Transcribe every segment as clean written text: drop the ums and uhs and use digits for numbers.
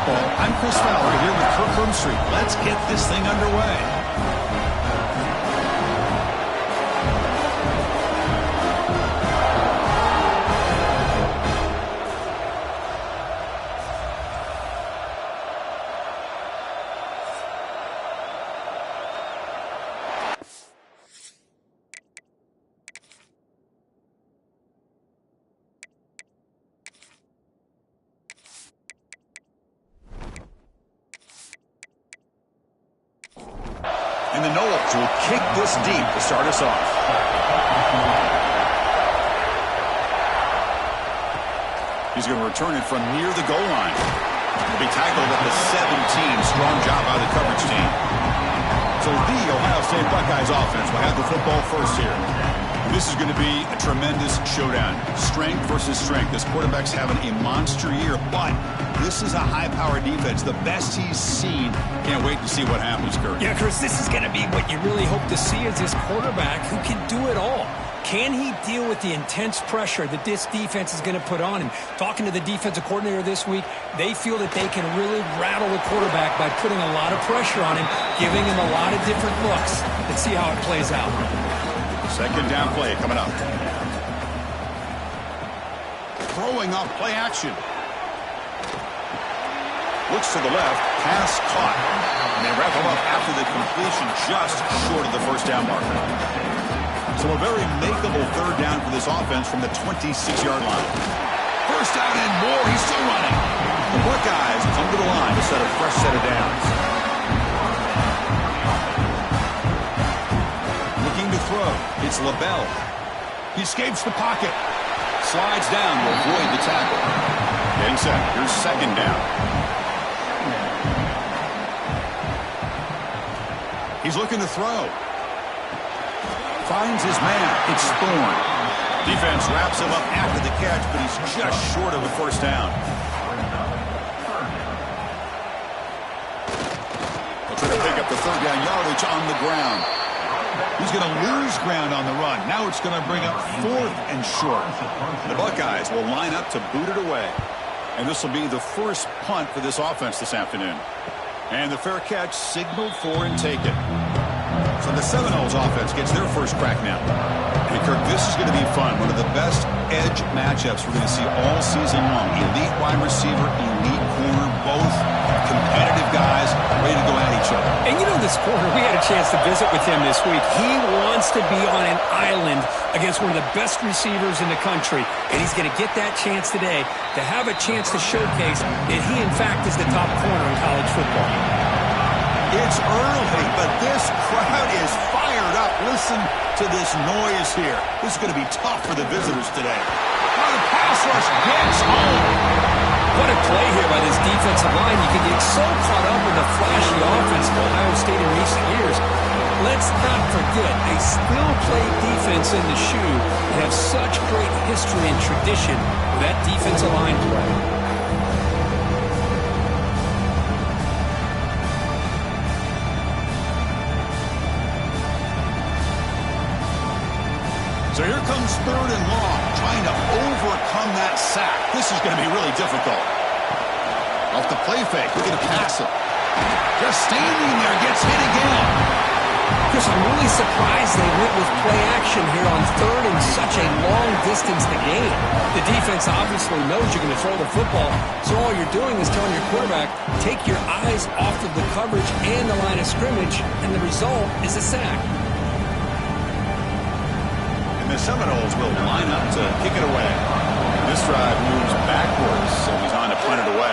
football. I'm Chris Fowler here with Kirk Street. Let's get this thing underway. And the Knowles will kick this deep to start us off. He's going to return it from near the goal line. He'll be tackled at the 17. Strong job by the coverage team. So the Ohio State Buckeyes offense will have the football first here. This is going to be a tremendous showdown. Strength versus strength. This quarterback's having a monster year, but this is a high-powered defense. The best he's seen. Can't wait to see what happens, Kurt. Yeah, Chris, this is going to be what you really hope to see is this quarterback who can do it all. Can he deal with the intense pressure that this defense is going to put on him? Talking to the defensive coordinator this week, they feel that they can really rattle the quarterback by putting a lot of pressure on him, giving him a lot of different looks. Let's see how it plays out. Second down play coming up. Throwing off play action. Looks to the left, pass caught. And they wrap him up after the completion just short of the first down marker. So a very makeable third down for this offense from the 26-yard line. First down and more, he's still running. The Buckeyes come to the line to set a fresh set of downs. Looking to throw, it's LaBelle. He escapes the pocket. Slides down to avoid the tackle. Getting set, here's second down. He's looking to throw. Finds his man. It's Thorne. Defense wraps him up after the catch, but he's just short of a first down. They'll try to pick up the third down yardage on the ground. He's going to lose ground on the run. Now it's going to bring up fourth and short. The Buckeyes will line up to boot it away. And this will be the first punt for this offense this afternoon. And the fair catch signaled for and taken. So the Seminoles offense gets their first crack now. And Kirk, this is going to be fun. One of the best edge matchups we're going to see all season long. Elite wide receiver, elite corner, both competitive guys ready to go at each other. And you know this corner, we had a chance to visit with him this week. He wants to be on an island against one of the best receivers in the country. And he's going to get that chance today to have a chance to showcase that he, in fact, is the top corner in college football. It's early, but this crowd is fired up. Listen to this noise here. This is going to be tough for the visitors today. Oh, the pass rush gets home. What a play here by this defensive line. You can get so caught up in the flashy offense of Ohio State in recent years. Let's not forget, they still play defense in the shoe and have such great history and tradition with that defensive line play. So here comes third and long, trying to overcome that sack. This is going to be really difficult. Off the play fake, looking to pass it. Just standing there, gets hit again. Chris, I'm really surprised they went with play action here on third and such a long distance to gain. The defense obviously knows you're going to throw the football, so all you're doing is telling your quarterback, take your eyes off of the coverage and the line of scrimmage, and the result is a sack. The Seminoles will line up to kick it away. This drive moves backwards, so he's on to punt it away.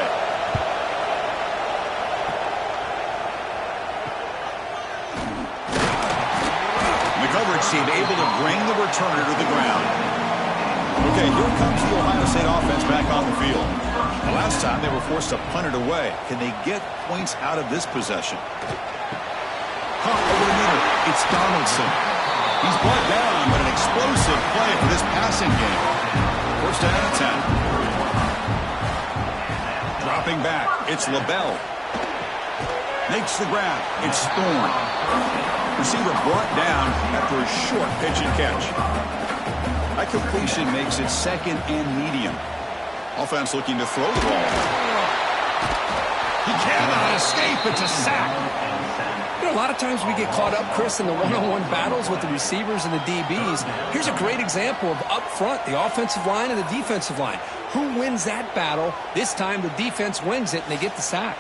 The coverage team able to bring the returner to the ground. Okay, here comes the Ohio State offense back on the field. The last time they were forced to punt it away. Can they get points out of this possession? Over the middle, it's Donaldson. He's brought down, but an explosive play for this passing game. First down and 10. Dropping back, it's LaBelle. Makes the grab, it's Thorne. Receiver brought down after a short pitch and catch. That completion makes it second and medium. Offense looking to throw the ball. He cannot escape. It's a sack. You know, a lot of times we get caught up, Chris, in the one-on-one battles with the receivers and the DBs. Here's a great example of up front, the offensive line and the defensive line. Who wins that battle? This time the defense wins it, and they get the sack.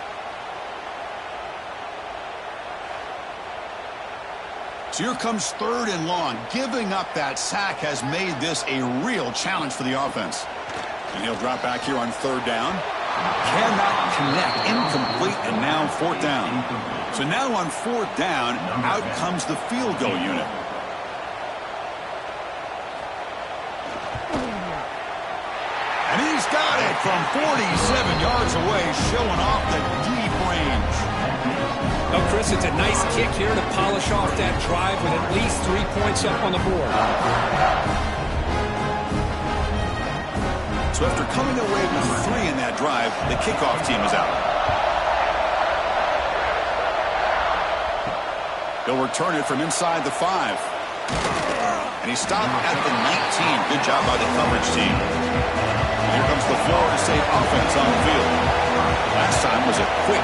So here comes 3rd and long. Giving up that sack has made this a real challenge for the offense. And he'll drop back here on 3rd down. Cannot connect. Incomplete, and now 4th down. So now on 4th down, out comes the field goal unit. And he's got it from 47 yards away, showing off the deep range. Oh, Chris, it's a nice kick here to polish off that drive with at least 3 points up on the board. So after coming away with 3 in that drive, the kickoff team is out. He'll return it from inside the 5. And he stopped at the 19. Good job by the coverage team. And here comes the Florida State offense on the field. Last time was a quick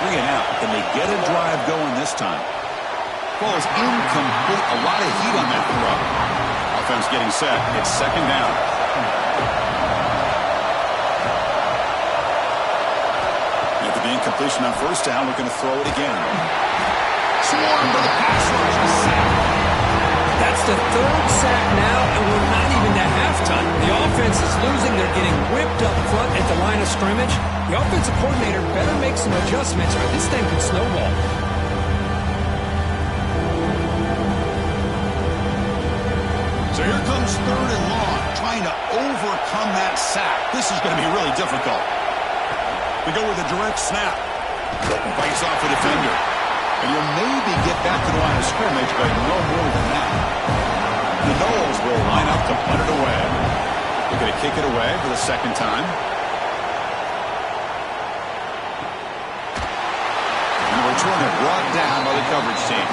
3 and out. Can they get a drive going this time? Ball is incomplete. A lot of heat on that throw. Offense getting set. It's 2nd down. After the incompletion on 1st down, we're going to throw it again. Swarmed by the pass rush. Sack. That's the 3rd sack now, and we're not even to halftime. The offense is losing. They're getting whipped up front at the line of scrimmage. The offensive coordinator better make some adjustments, or this thing could snowball. So here comes 3rd and long, trying to overcome that sack. This is going to be really difficult. We go with a direct snap. Fights off a defender. And you'll maybe get back to the line of scrimmage, but no more than that. The Noles will line up to punt it away. They're going to kick it away for the 2nd time. And the return is brought down by the coverage team.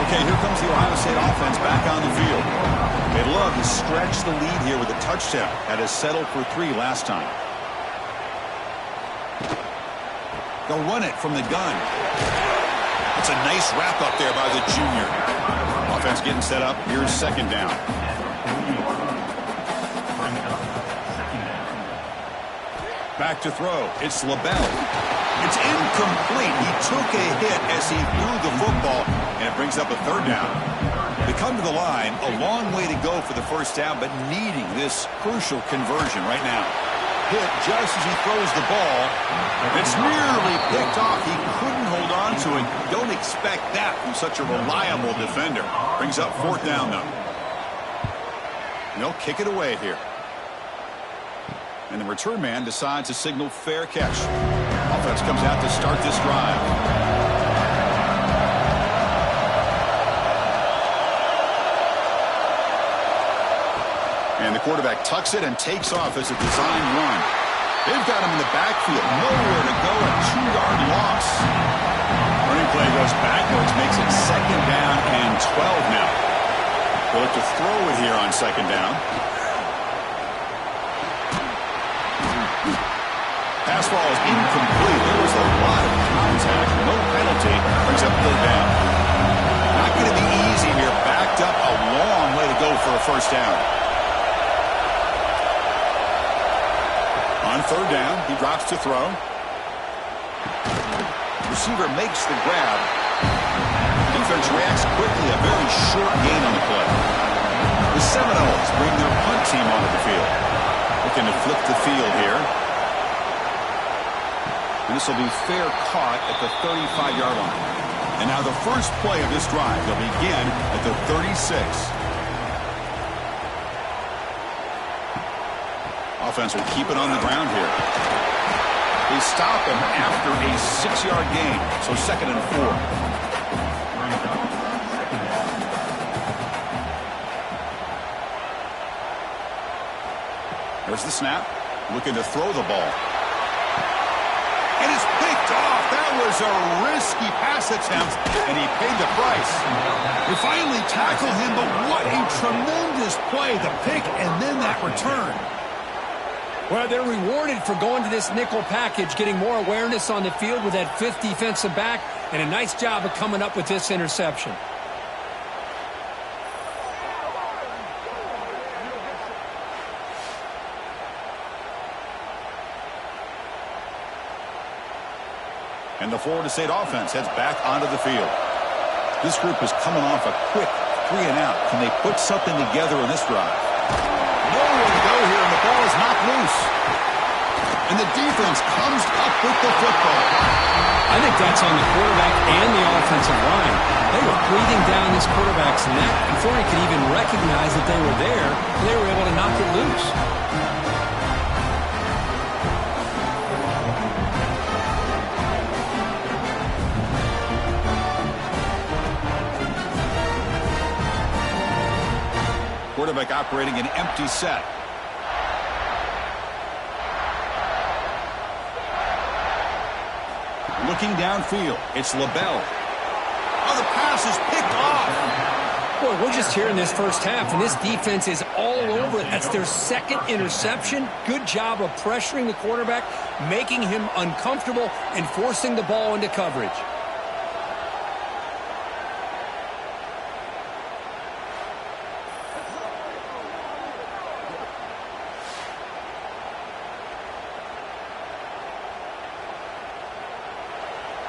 Okay, here comes the Ohio State offense back on the field. They'd love to stretch the lead here with a touchdown. That is settled for 3 last time. They'll run it from the gun. It's a nice wrap up there by the junior. Offense getting set up. Here's 2nd down. Back to throw. It's LaBelle. It's incomplete. He took a hit as he threw the football, and it brings up a 3rd down. They come to the line. A long way to go for the 1st down, but needing this crucial conversion right now. Hit just as he throws the ball. It's nearly picked off. He couldn't hold on to it. Don't expect that from such a reliable defender. Brings up 4th down, though. And they'll kick it away here. And the return man decides to signal fair catch. Offense comes out to start this drive. And the quarterback tucks it and takes off as a design run. They've got him in the backfield. Nowhere to go. A 2-yard loss. Running play goes backwards. Makes it 2nd down and 12 now. They'll look to throw it here on 2nd down. Pass ball is incomplete. There was a lot of contact. No penalty. Brings up 3rd down. Not going to be easy here. Backed up a long way to go for a 1st down. On 3rd down, he drops to throw. Receiver makes the grab. Defense reacts quickly. A very short gain on the play. The Seminoles bring their punt team onto the field. Looking to flip the field here. And this will be fair caught at the 35-yard line. And now the first play of this drive. They'll begin at the 36. Offense will keep it on the ground here. They stop him after a 6-yard gain. So 2nd and 4. There's the snap. Looking to throw the ball. And it's picked off. That was a risky pass attempt, and he paid the price. They finally tackled him, but what a tremendous play. The pick and then that return. Well, they're rewarded for going to this nickel package, getting more awareness on the field with that fifth defensive back, and a nice job of coming up with this interception. And the Florida State offense heads back onto the field. This group is coming off a quick 3-and-out. Can they put something together in this drive? Nowhere to go here, and the ball is knocked loose. And the defense comes up with the football. I think that's on the quarterback and the offensive line. They were breathing down this quarterback's neck before he could even recognize that they were there, and they were able to knock it loose. Quarterback operating an empty set. Looking downfield, it's LaBelle. Oh, the pass is picked off. Boy, we're just here in this first half, and this defense is all over it. That's their second interception. Good job of pressuring the quarterback, making him uncomfortable, and forcing the ball into coverage.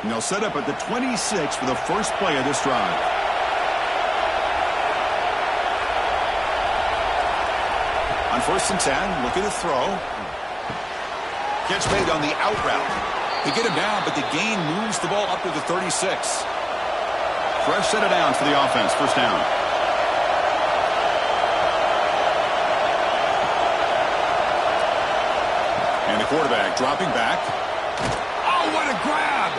And they'll set up at the 26 for the first play of this drive. On 1st and 10, looking to throw. Catch made on the out route. They get him down, but the gain moves the ball up to the 36. Fresh set of downs for the offense. First down. And the quarterback dropping back. Oh, what a grab!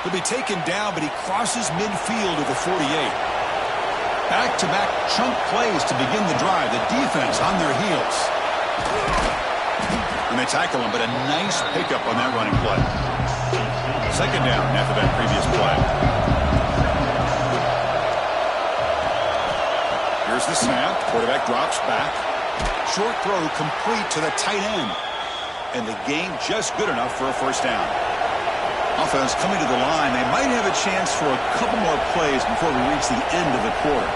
He'll be taken down, but he crosses midfield at the 48. Back-to-back chunk plays to begin the drive. The defense on their heels. And they tackle him, but a nice pickup on that running play. Second down after that previous play. Here's the snap. Quarterback drops back. Short throw complete to the tight end. And the gain just good enough for a first down. Offense coming to the line. They might have a chance for a couple more plays before we reach the end of the quarter.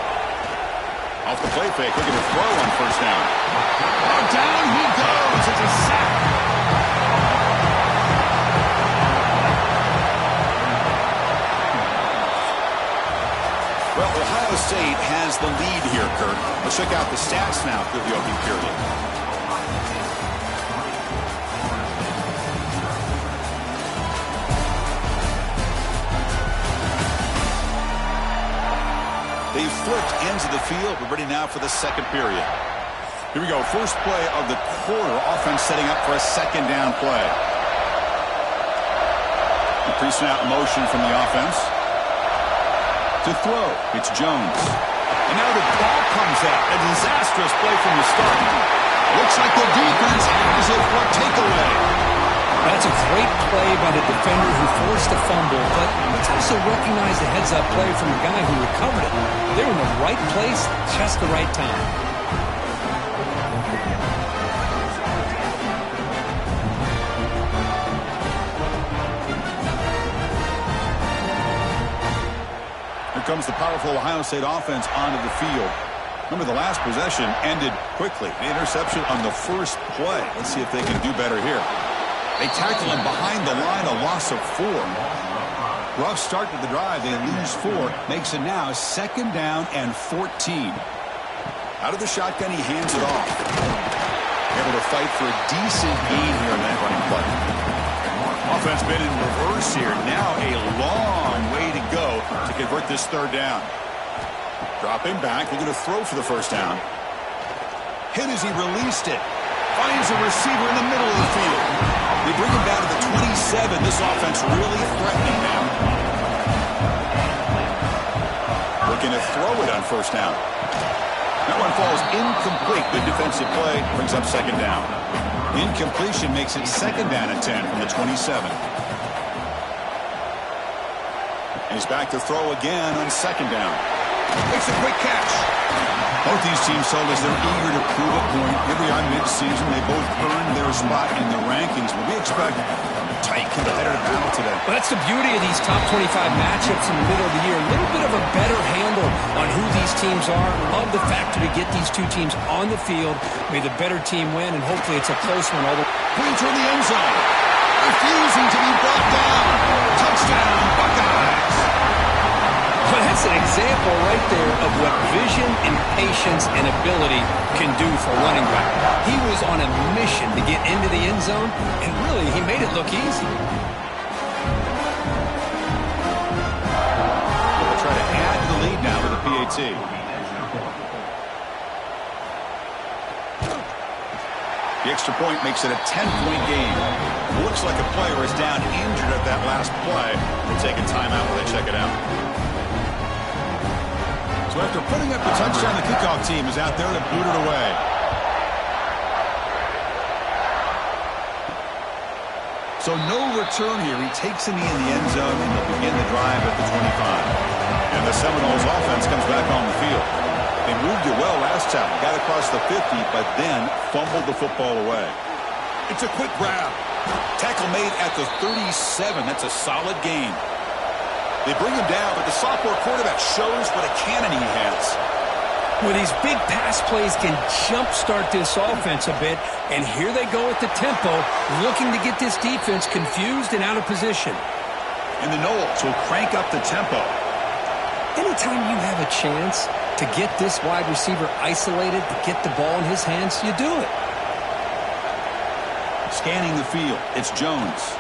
Off the play fake, looking to throw on first down. Oh, down he goes. It's a sack. Well, Ohio State has the lead here, Kirk. Let's check out the stats now through the opening period. They've flipped ends of the field. We're ready now for the second period. Here we go. First play of the quarter. Offense setting up for a second down play. A pre-snap motion from the offense. To throw, it's Jones. And now the ball comes out. A disastrous play from the start. Looks like the defense has it for a takeaway. That's a great play by the defender who forced the fumble, but let's also recognize the heads-up play from the guy who recovered it. They were in the right place, just the right time. Here comes the powerful Ohio State offense onto the field. Remember, the last possession ended quickly. The interception on the first play. Let's see if they can do better here. They tackle him behind the line, a loss of 4. Rough start to the drive. They lose 4. Makes it now second down and 14. Out of the shotgun, he hands it off. Able to fight for a decent gain here in that running play. Offense been in reverse here. Now a long way to go to convert this third down. Dropping back, looking to throw for the first down. Hit as he released it. Finds a receiver in the middle of the field. They bring him down to the 27. This offense really threatening now. Looking to throw it on first down. That one falls incomplete. Good defensive play. Brings up second down. Incompletion makes it second down and 10 from the 27. And he's back to throw again on second down. Makes a quick catch. Both these teams told us they're eager to prove a point. Here we are mid-season. They both earned their spot in the rankings. But we expect a tight, competitive battle today. Well, that's the beauty of these top 25 matchups in the middle of the year. A little bit of a better handle on who these teams are. Love the fact that we get these two teams on the field. May the better team win, and hopefully it's a close one. Going toward the end zone. Refusing to be brought down. Touchdown, Buckeyes. Well, that's an example right there of what vision and patience and ability can do for a running back. He was on a mission to get into the end zone, and really, he made it look easy. We'll try to add to the lead now with a PAT. The extra point makes it a 10-point game. Looks like a player is down injured at that last play. We'll take a timeout while they check it out. So after putting up the touchdown, the kickoff team is out there to boot it away. So no return here. He takes a knee in the end zone, and they'll begin the drive at the 25. And the Seminoles offense comes back on the field. They moved it well last time. Got across the 50, but then fumbled the football away. It's a quick grab. Tackle made at the 37. That's a solid gain. They bring him down, but the sophomore quarterback shows what a cannon he has. Well, these big pass plays can jumpstart this offense a bit, and here they go at the tempo, looking to get this defense confused and out of position. And the Noles will crank up the tempo. Anytime you have a chance to get this wide receiver isolated, to get the ball in his hands, you do it. Scanning the field, it's Jones.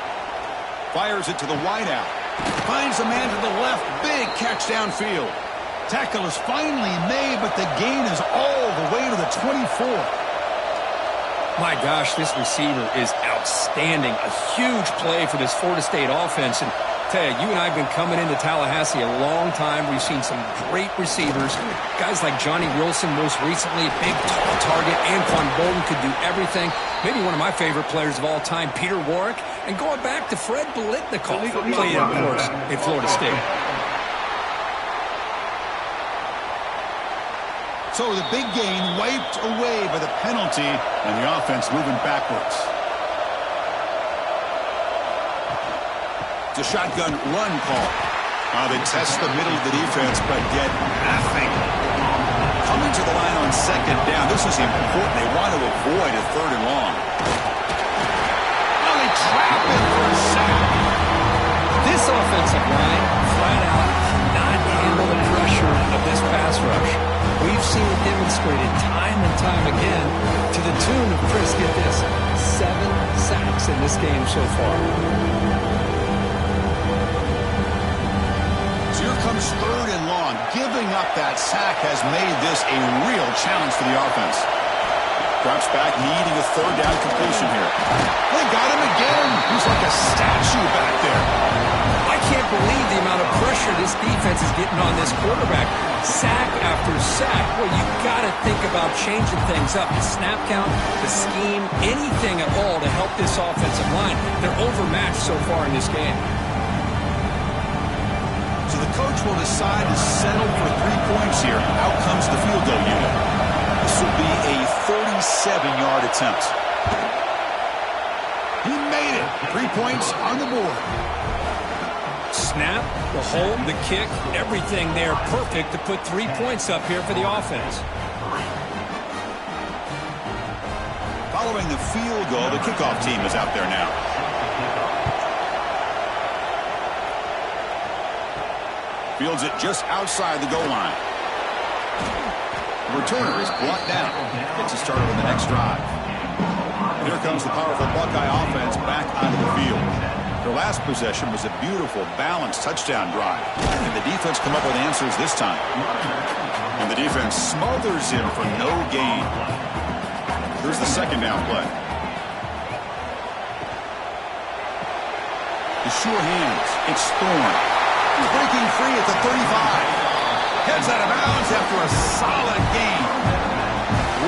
Fires it to the wideout. Finds a man to the left. Big catch downfield. Tackle is finally made, but the gain is all the way to the 24. My gosh, this receiver is outstanding. A huge play for this Florida State offense. And tell you, you and I have been coming into Tallahassee a long time. We've seen some great receivers. Guys like Johnny Wilson, most recently, big tall target. Anquan Bolden could do everything. Maybe one of my favorite players of all time, Peter Warwick. And going back to Fred Biletnikoff, played, of course, at Florida State. So the big gain wiped away by the penalty, and the offense moving backwards. It's a shotgun run call. They test the middle of the defense, but get nothing. Coming to the line on second down. This is important. They want to avoid a third and long. They trap it for a sack. This offensive line, flat out, cannot handle the pressure of this pass rush. We've seen it demonstrated time and time again to the tune of, Chris, get this, 7 sacks in this game so far. So here comes third and long. Giving up that sack has made this a real challenge for the offense. Drops back, needing a third down completion here. They got him again. He's like a statue back there. I can't believe the amount of pressure this defense is getting on this quarterback. Sack after sack. Well, you got to think about changing things up. The snap count, the scheme, anything at all to help this offensive line. They're overmatched so far in this game. So the coach will decide to settle for 3 points here. Out comes the field goal unit. This will be a 37-yard attempt. He made it. 3 points on the board. Snap, the hold, the kick, everything there perfect to put 3 points up here for the offense. Following the field goal, the kickoff team is out there now. Fields it just outside the goal line. The returner is brought down. Gets us started on the next drive. Here comes the powerful Buckeye offense back onto the field. Their last possession was a beautiful, balanced touchdown drive. And the defense come up with answers this time. And the defense smothers him for no gain. Here's the second down play. The sure hands. It's Thorne. He's breaking free at the 35. Heads out of bounds after a solid gain.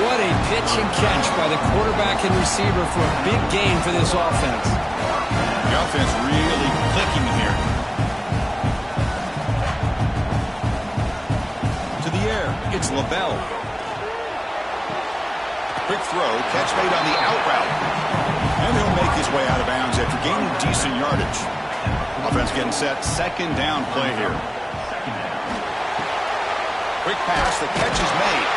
What a pitch and catch by the quarterback and receiver for a big gain for this offense. The offense really clicking here. it's LaBelle. Quick throw, catch made on the out route. And he'll make his way out of bounds after gaining decent yardage. Offense getting set, second down play here. Quick pass, the catch is made.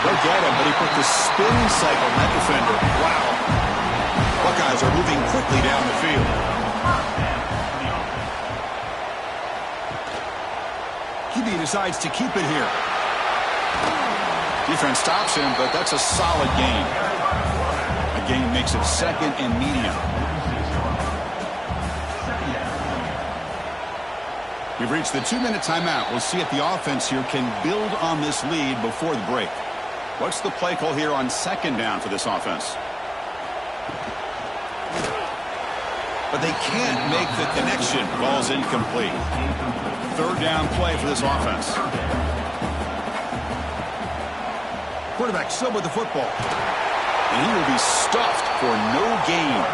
They'll get him, but he put the spin cycle on that defender. Wow. Buckeyes are moving quickly down the field. He decides to keep it here. Defense stops him, but that's a solid gain. A gain makes it second and medium. We've reached the 2-minute timeout. We'll see if the offense here can build on this lead before the break. What's the play call here on second down for this offense? But they can't make the connection. Ball's incomplete. Third down play for this offense. Quarterback still with the football. And he will be stuffed for no gain.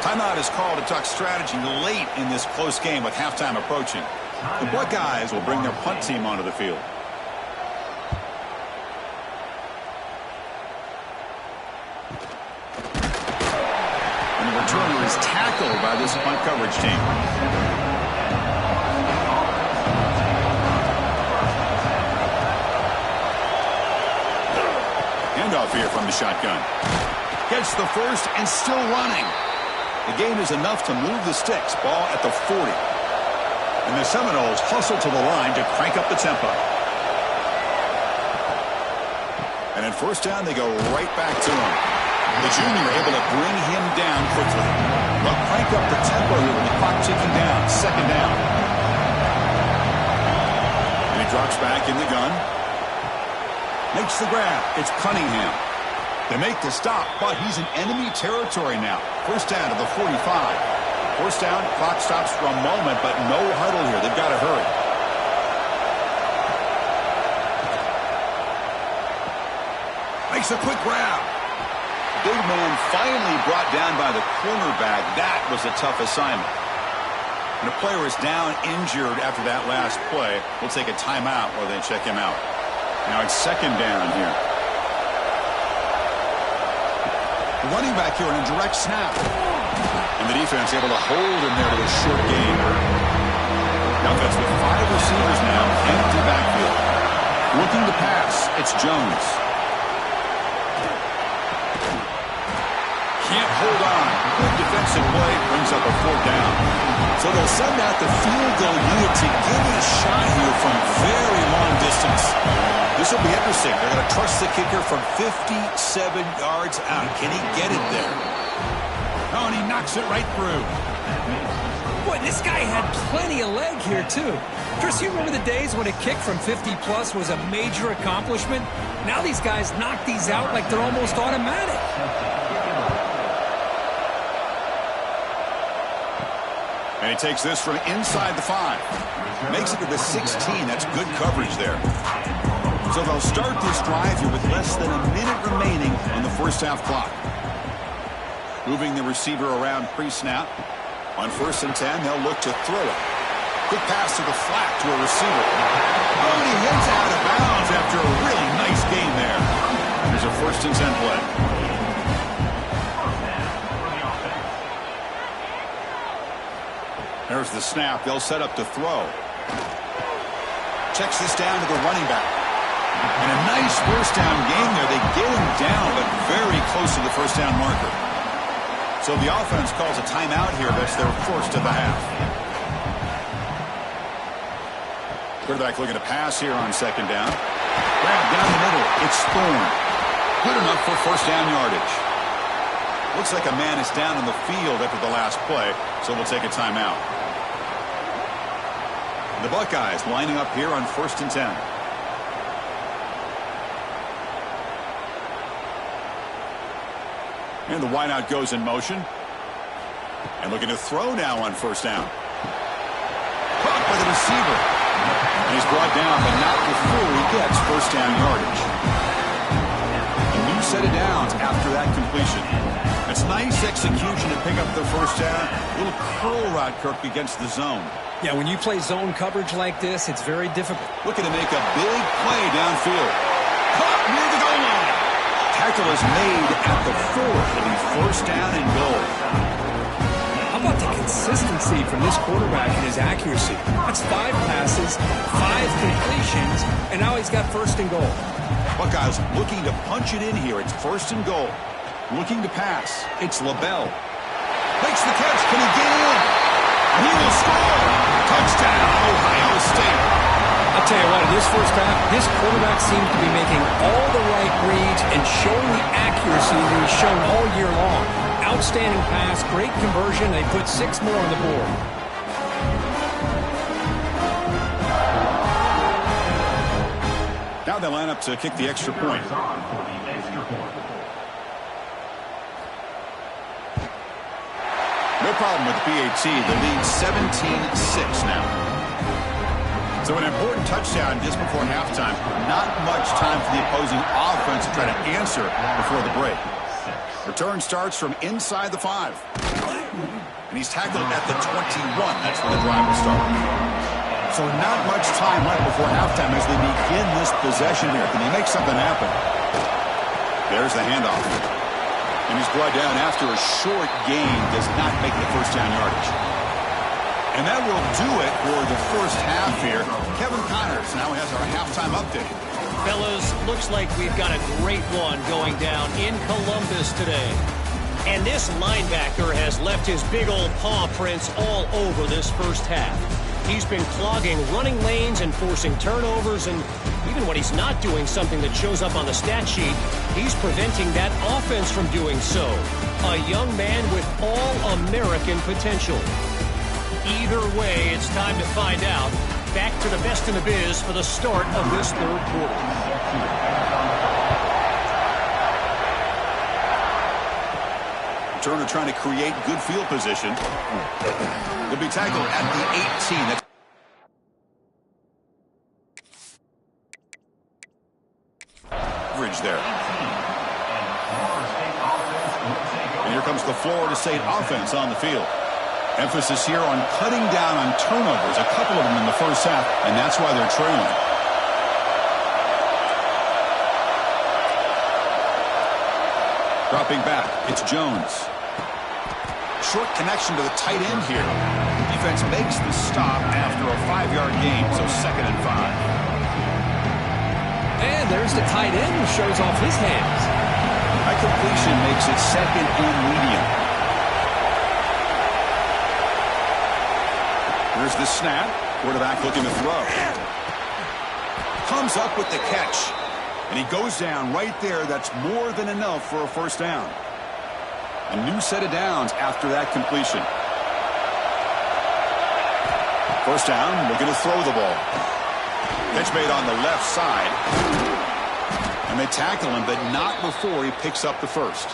Timeout is called to talk strategy late in this close game with halftime approaching. The Buckeyes will bring their punt team onto the field. And the returner is tackled by this punt coverage team. Handoff here from the shotgun. Gets the first and still running. The gain is enough to move the sticks. Ball at the 40. And the Seminoles hustle to the line to crank up the tempo. And at first down, they go right back to him. The junior able to bring him down quickly. They'll crank up the tempo here with the clock ticking down. Second down. And he drops back in the gun. Makes the grab. It's Cunningham. They make the stop, but he's in enemy territory now. First down to the 45. First down, clock stops for a moment, but no huddle here. They've got to hurry. Makes a quick grab. Big man finally brought down by the cornerback. That was a tough assignment. And a player is down injured after that last play. We'll take a timeout while they check him out. Now it's second down here. The running back here on a direct snap. And the defense able to hold him there to a short gain. Now that's with 5 receivers now, empty backfield. Looking to pass, it's Jones. Can't hold on. Good defensive play brings up a fourth down. So they'll send out the field goal unit to give it a shot here from very long distance. This will be interesting. They're going to trust the kicker from 57 yards out. Can he get it there? Oh, and he knocks it right through. Boy, this guy had plenty of leg here, too. Chris, you remember the days when a kick from 50-plus was a major accomplishment? Now these guys knock these out like they're almost automatic. And he takes this from inside the 5. Makes it to the 16. That's good coverage there. So they'll start this drive here with less than a minute remaining on the first half clock. Moving the receiver around pre-snap. On 1st and 10, they'll look to throw it. Quick pass to the flat to a receiver. Oh, and he hits out of bounds after a really nice gain there. There's a 1st and 10 play. There's the snap. They'll set up to throw. Checks this down to the running back. And a nice first down gain there. They get him down, but very close to the first down marker. So the offense calls a timeout here. That's their first of the half. Quarterback looking to pass here on second down. Grab down the middle. It's Thorne. Good enough for first down yardage. Looks like a man is down in the field after the last play, so we'll take a timeout. The Buckeyes lining up here on 1st and 10. And the wideout goes in motion. And looking to throw now on first down. Caught by the receiver. And he's brought down, but not before he gets first down yardage. A new set of downs after that completion. That's nice execution to pick up the first down. Little curl route, Kirk, against the zone. Yeah, when you play zone coverage like this, it's very difficult. Looking to make a big play downfield. Caught near the goal line. Tackle is made at the 4. It'll be first down and goal. How about the consistency from this quarterback and his accuracy? That's 5 passes, 5 completions, and now he's got first and goal. Buckeyes looking to punch it in here. It's first and goal. Looking to pass. It's LaBelle. Makes the catch. Can he get in? He will score. Touchdown, Ohio State. I'll tell you what, in this first half, this quarterback seems to be making all the right reads and showing the accuracy that he's shown all year long. Outstanding pass, great conversion. They put 6 more on the board. Now they line up to kick the extra point. No problem with the PAT. The lead 17-6 now. So an important touchdown just before halftime. Not much time for the opposing offense to try to answer before the break. Return starts from inside the 5. And he's tackled at the 21. That's where the drive will start. So not much time left before halftime as they begin this possession here. Can they make something happen? There's the handoff. And he's brought down after a short gain. Does not make the first down yardage. And that will do it for the first half here. Kevin Connors now has our halftime update. Fellas, looks like we've got a great one going down in Columbus today. And this linebacker has left his big old paw prints all over this first half. He's been clogging running lanes and forcing turnovers, and even when he's not doing something that shows up on the stat sheet, he's preventing that offense from doing so. A young man with all-American potential. Either way, it's time to find out. Back to the best in the biz for the start of this third quarter. Turner trying to create good field position. He'll be tackled at the 18. That's coverage there. And here comes the Florida State offense on the field. Emphasis here on cutting down on turnovers, a couple of them in the first half, and that's why they're trailing. Dropping back, it's Jones. Short connection to the tight end here. Defense makes the stop after a 5-yard gain, so 2nd and 5. And there's the tight end who shows off his hands. That completion makes it 2nd and medium. Here's the snap. Quarterback looking to throw. Comes up with the catch. And he goes down right there. That's more than enough for a first down. A new set of downs after that completion. First down, looking to throw the ball. Catch made on the left side. And they tackle him, but not before he picks up the first.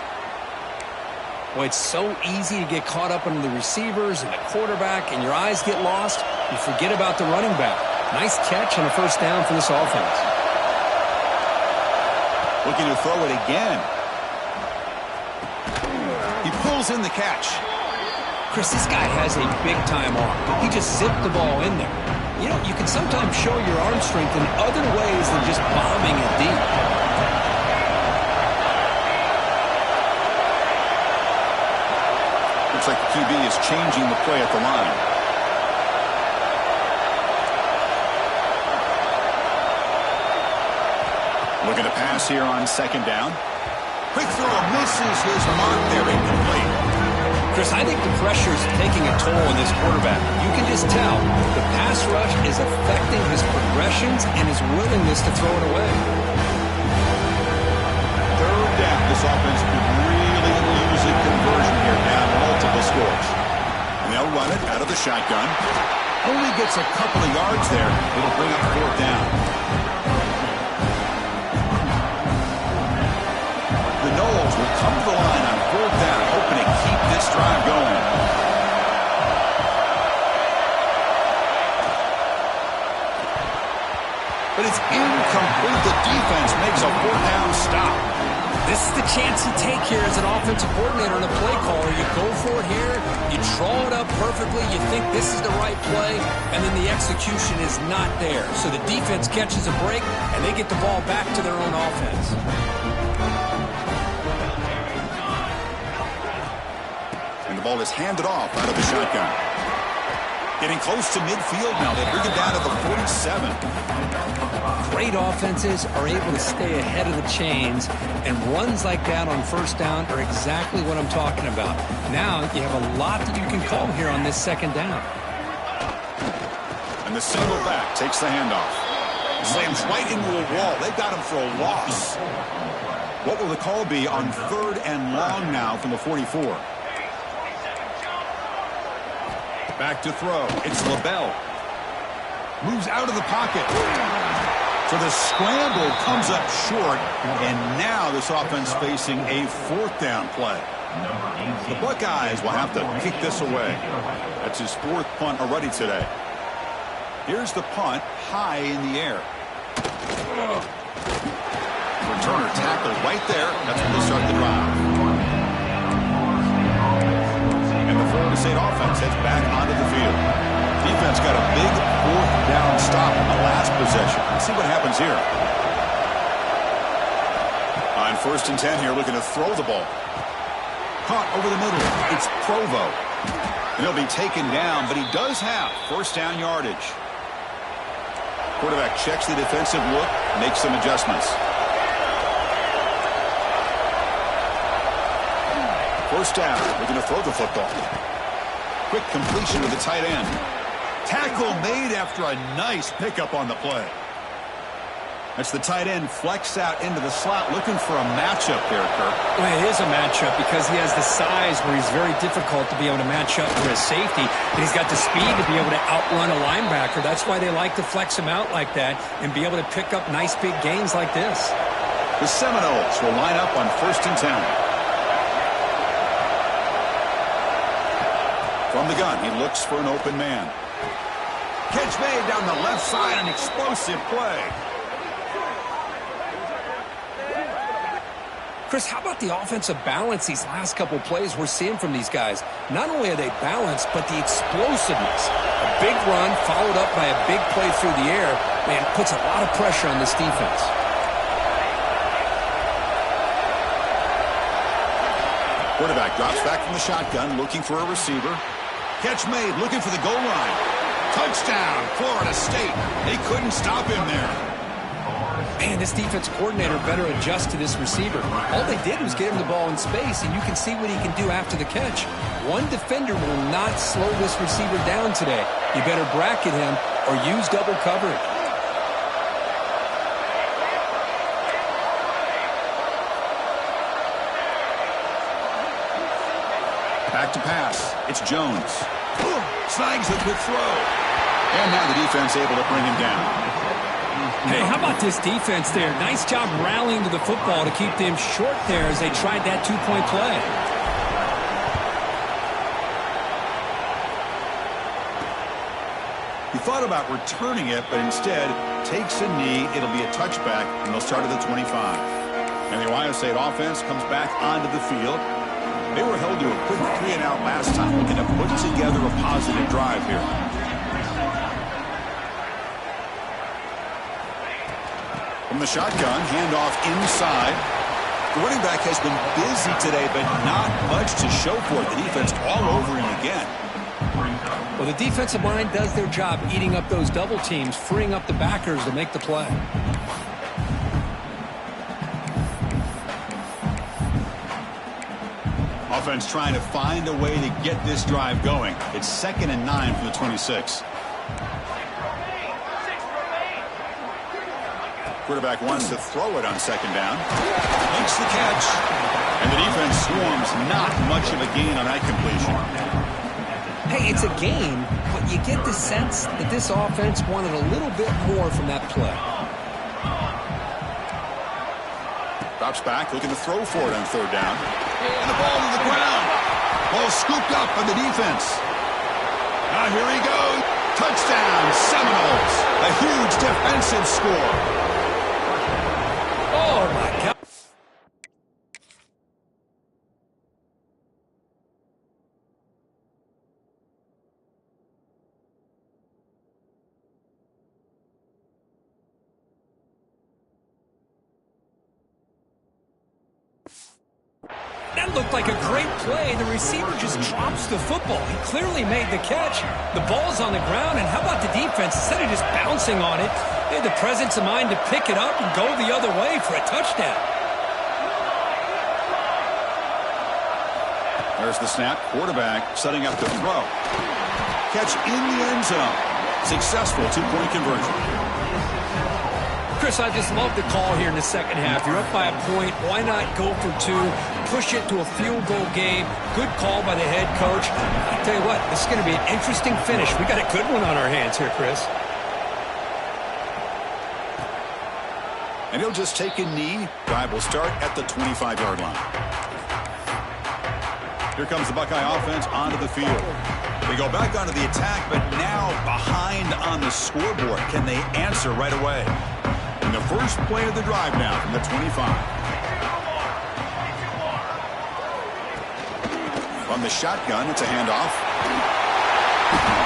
Well, it's so easy to get caught up under the receivers and the quarterback, and your eyes get lost. You forget about the running back. Nice catch and a first down for this offense. Looking to throw it again. He pulls in the catch. Chris, this guy has a big-time arm. He just zipped the ball in there. You know, you can sometimes show your arm strength in other ways than just bombing it deep. Looks like the QB is changing the play at the line. Looking to pass here on 2nd down. Quick throw, misses his mark there, incomplete. Chris, I think the pressure's taking a toll on this quarterback. You can just tell the pass rush is affecting his progressions and his willingness to throw it away. 3rd down. This offense could really use a conversion here, down multiple scores. And they'll run it out of the shotgun. Only gets a couple of yards there. It'll bring up 4th down. The Noles will come to the line on 4th down, hoping to keep this drive going. But it's incomplete. The defense makes a 4th down stop. This is the chance you take here as an offensive coordinator and a play caller. You go for it here, you draw it up perfectly, you think this is the right play, and then the execution is not there. So the defense catches a break, and they get the ball back to their own offense. And the ball is handed off out of the shotgun. Getting close to midfield now. They bring it down to the 47. Great offenses are able to stay ahead of the chains, and runs like that on first down are exactly what I'm talking about. Now you have a lot that you can call here on this second down. And the single back takes the handoff. Slams right into a wall. They've got him for a loss. What will the call be on 3rd and long now from the 44? Back to throw. It's LaBelle. Moves out of the pocket. So the scramble comes up short, and now this offense facing a 4th down play. The Buckeyes will have to kick this away. That's his 4th punt already today. Here's the punt, high in the air. Returner tackled right there. That's when they start the drive. And the Florida State offense heads back onto the field. Defense got a big 4th down stop on the last possession. Let's see what happens here. On 1st and 10 here, looking to throw the ball. Caught over the middle. It's Provo. And he'll be taken down, but he does have 1st down yardage. Quarterback checks the defensive look, makes some adjustments. 1st down, looking to throw the football. Quick completion to the tight end. Tackle made after a nice pickup on the play. That's the tight end flexed out into the slot, looking for a matchup there, Kirk. Well, it is a matchup because he has the size where he's very difficult to be able to match up for his safety. And he's got the speed to be able to outrun a linebacker. That's why they like to flex him out like that and be able to pick up nice big gains like this. The Seminoles will line up on 1st and 10. From the gun, he looks for an open man. Catch made down the left side, an explosive play. Chris, how about the offensive balance these last couple plays we're seeing from these guys? Not only are they balanced, but the explosiveness. A big run followed up by a big play through the air, man, puts a lot of pressure on this defense. Quarterback drops back from the shotgun, looking for a receiver. Catch made, looking for the goal line. Touchdown, Florida State. They couldn't stop him there. Man, this defense coordinator better adjust to this receiver. All they did was get him the ball in space, and you can see what he can do after the catch. One defender will not slow this receiver down today. You better bracket him or use double coverage. Back to pass. It's Jones. Snags a good throw. And now the defense able to bring him down. Hey, how about this defense there? Nice job rallying to the football to keep them short there as they tried that two-point play. He thought about returning it, but instead takes a knee. It'll be a touchback, and they'll start at the 25. And the Ohio State offense comes back onto the field. They were held to a quick 3-and-out last time, looking to put together a positive drive here. From the shotgun, handoff inside. The running back has been busy today, but not much to show for it. The defense all over him again. Well, the defensive line does their job eating up those double teams, freeing up the backers to make the play. Offense trying to find a way to get this drive going. It's 2nd and 9 from the 26. Quarterback wants to throw it on 2nd down. Makes the catch. And the defense swarms. Not much of a gain on that completion. Hey, it's a game, but you get the sense that this offense wanted a little bit more from that play. Drops back, looking to throw for it on 3rd down. And the ball to the ground. Ball scooped up by the defense. Now here he goes. Touchdown, Seminoles. A huge defensive score. Oh, my God. That looked like a great play. The receiver just drops the football. He clearly made the catch. The ball's on the ground, and how about the defense? Instead of just bouncing on it, they had the presence of mind to pick it up and go the other way for a touchdown. There's the snap. Quarterback setting up to throw. Catch in the end zone. Successful two-point conversion. Chris, I just love the call here in the second half. You're up by a point. Why not go for two? Push it to a field goal game. Good call by the head coach. I'll tell you what, this is going to be an interesting finish. We got a good one on our hands here, Chris. And he'll just take a knee. Drive will start at the 25-yard line. Here comes the Buckeye offense onto the field. They go back onto the attack, but now behind on the scoreboard. Can they answer right away? In the first play of the drive now from the 25. From the shotgun, it's a handoff.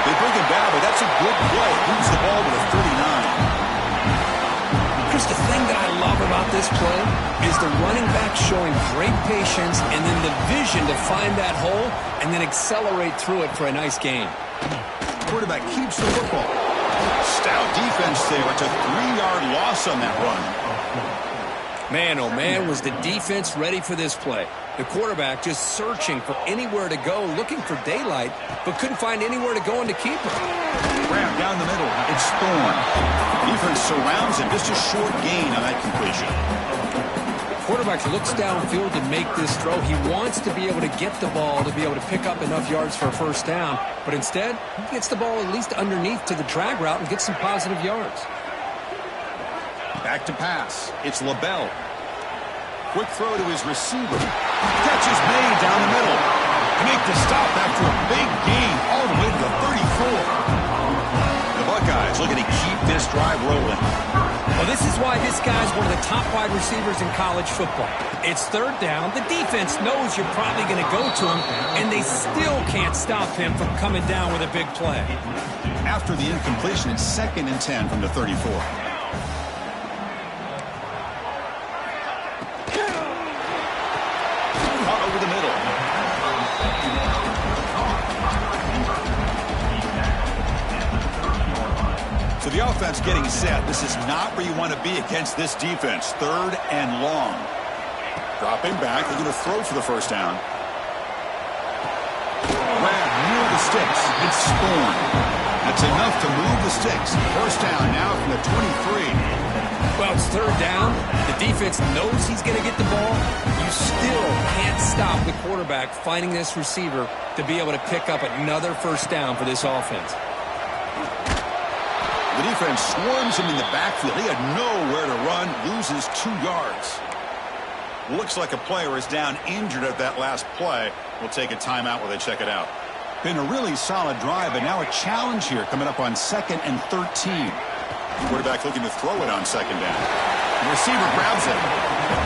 They bring him down, but that's a good play. Moves the ball to the 39. Chris, the thing that I love about this play is the running back showing great patience and then the vision to find that hole and then accelerate through it for a nice gain. Quarterback keeps the football. Stout defense there. It's a 3-yard loss on that run. Man, oh man, was the defense ready for this play. The quarterback just searching for anywhere to go, looking for daylight, but couldn't find anywhere to go in the keeper. Grab down the middle. It's Thorne. Defense surrounds him. Just a short gain on that completion. Quarterback looks downfield to make this throw. He wants to be able to get the ball to be able to pick up enough yards for a first down, but instead, he gets the ball at least underneath to the drag route and gets some positive yards. Back to pass. It's LaBelle. Quick throw to his receiver. Catch is made down the middle. Make the stop after a big gain all the way to the 34. The Buckeyes looking to keep this drive rolling. Well, this is why this guy's one of the top wide receivers in college football. It's third down. The defense knows you're probably going to go to him, and they still can't stop him from coming down with a big play. After the incompletion, it's 2nd and 10 from the 34. Over the middle. So the offense getting set. This is not where you want to be against this defense. 3rd and long. Dropping back. They're going to throw for the first down. Grab near the sticks. It's Thorne. That's enough to move the sticks. First down now from the 23. Well, it's third down. The defense knows he's going to get the ball. You still can't stop the quarterback finding this receiver to be able to pick up another first down for this offense. The defense swarms him in the backfield. He had nowhere to run, loses 2 yards. Looks like a player is down injured at that last play. We'll take a timeout while they check it out. Been a really solid drive, but now a challenge here coming up on 2nd and 13. Quarterback looking to throw it on 2nd down. The receiver grabs it.